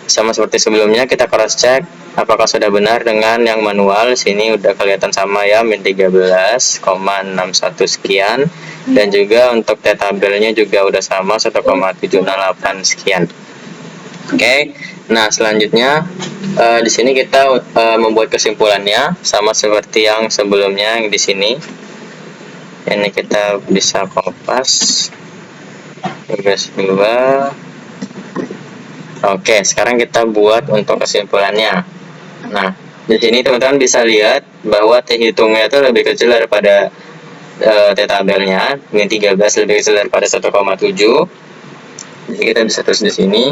Sama seperti sebelumnya, kita cross check apakah sudah benar dengan yang manual. Sini udah kelihatan sama ya, min 13,61 sekian, dan juga untuk T tabelnya juga udah sama 1,708 sekian. Oke, nah selanjutnya di sini kita membuat kesimpulannya sama seperti yang sebelumnya yang di sini. Ini kita bisa kopas tugas 2. Oke, sekarang kita buat untuk kesimpulannya. Nah, di sini teman-teman bisa lihat bahwa T hitungnya itu lebih kecil daripada T tabelnya, min 13 lebih kecil daripada 1,7. Jadi kita bisa tulis di sini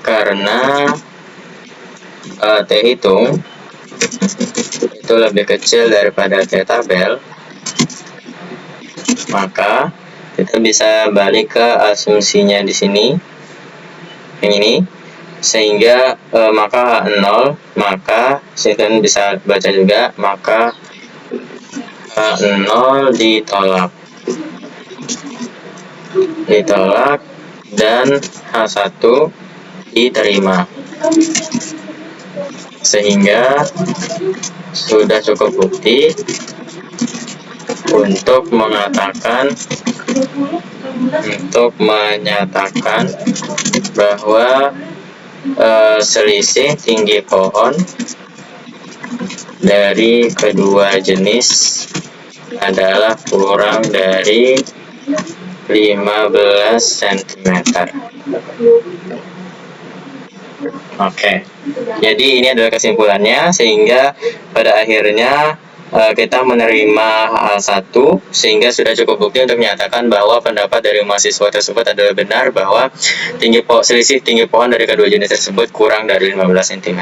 karena T hitung itu lebih kecil daripada T tabel, maka kita bisa balik ke asumsinya di sini, yang ini, sehingga maka 0, maka kita bisa baca juga maka 0 ditolak dan H1 diterima, sehingga sudah cukup bukti untuk menyatakan bahwa selisih tinggi pohon dari kedua jenis adalah kurang dari 15 cm. Oke, jadi ini adalah kesimpulannya, sehingga pada akhirnya kita menerima hal satu, sehingga sudah cukup bukti untuk menyatakan bahwa pendapat dari mahasiswa tersebut adalah benar bahwa selisih tinggi pohon dari kedua jenis tersebut kurang dari 15 cm.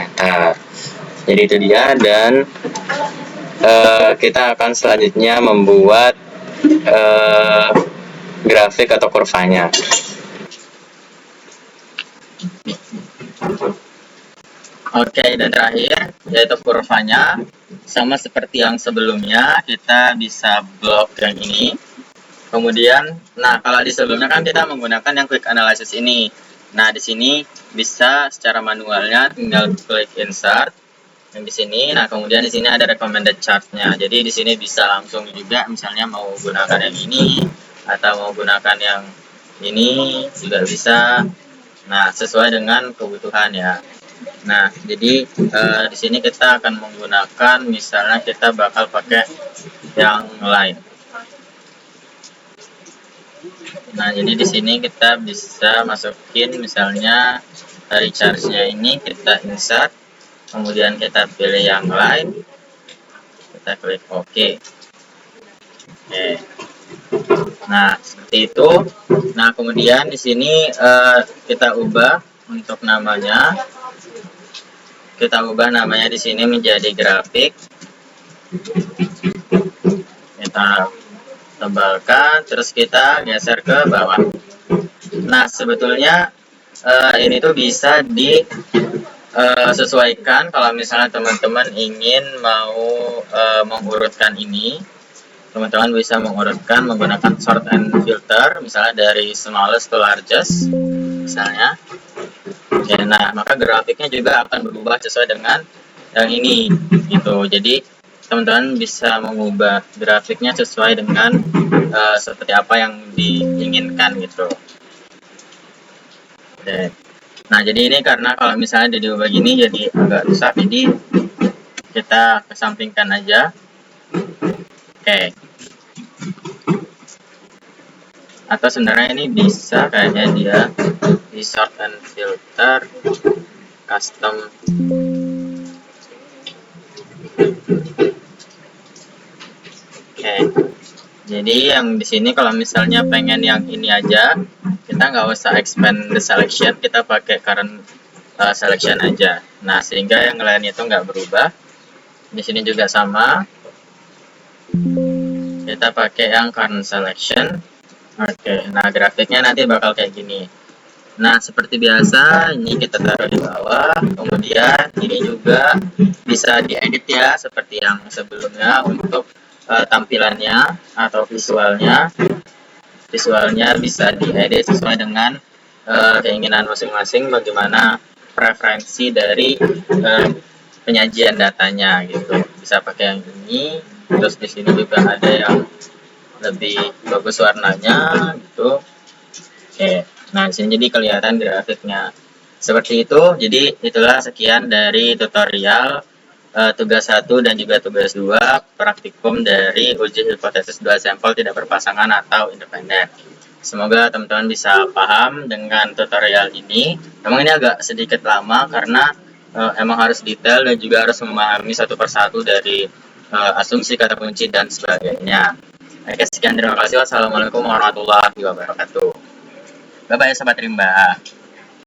Jadi itu dia, dan kita akan selanjutnya membuat grafik atau kurvanya. Oke, dan terakhir yaitu kurvanya. Sama seperti yang sebelumnya, kita bisa blok yang ini. Kemudian, nah kalau di sebelumnya kan kita menggunakan yang quick analysis ini. Nah, di sini bisa secara manualnya tinggal klik insert yang di sini. Nah, kemudian di sini ada recommended chart-nya. Jadi di sini bisa langsung juga, misalnya mau gunakan yang ini atau mau gunakan yang ini juga bisa. Nah, sesuai dengan kebutuhan ya. Nah, jadi di sini kita akan menggunakan, misalnya kita bakal pakai yang lain. Nah, jadi di sini kita bisa masukin misalnya dari charge-nya ini, kita insert, kemudian kita pilih yang lain, kita klik OK. Oke. Nah, seperti itu. Nah, kemudian di sini kita ubah untuk namanya. Kita ubah namanya di sini menjadi grafik. kita tebalkan, terus kita geser ke bawah. Nah, sebetulnya ini tuh bisa disesuaikan kalau misalnya teman-teman ingin mau mengurutkan ini. Teman-teman bisa mengurutkan menggunakan sort and filter, misalnya dari smallest to largest, misalnya. Oke, nah maka grafiknya juga akan berubah sesuai dengan yang ini, gitu. Jadi teman-teman bisa mengubah grafiknya sesuai dengan seperti apa yang diinginkan, gitu. Oke. Nah, jadi ini karena kalau misalnya diubah gini jadi agak rusak, jadi kita kesampingkan aja. Oke. Atau sebenarnya ini bisa kayaknya dia di sort and filter custom. Oke. Jadi yang di sini kalau misalnya pengen yang ini aja, kita nggak usah expand the selection, kita pakai current selection aja. Nah, sehingga yang lain itu nggak berubah. Di sini juga sama. Kita pakai yang current selection. Oke, nah grafiknya nanti bakal kayak gini. Nah, seperti biasa, ini kita taruh di bawah. Kemudian ini juga bisa diedit ya, seperti yang sebelumnya untuk tampilannya atau visualnya. Visualnya bisa diedit sesuai dengan keinginan masing-masing, bagaimana preferensi dari penyajian datanya gitu. Bisa pakai yang ini. Terus di sini juga ada yang lebih bagus warnanya gitu. Oke, nah disini jadi kelihatan grafiknya seperti itu. Jadi itulah sekian dari tutorial tugas 1 dan juga tugas 2 praktikum dari uji hipotesis dual sampel tidak berpasangan atau independen. Semoga teman-teman bisa paham dengan tutorial ini. Memang ini agak sedikit lama karena emang harus detail dan juga harus memahami satu persatu dari asumsi, kata kunci, dan sebagainya. Oke, sekian, terima kasih. Wassalamualaikum warahmatullahi wabarakatuh. Bye-bye, Sobat Rimba.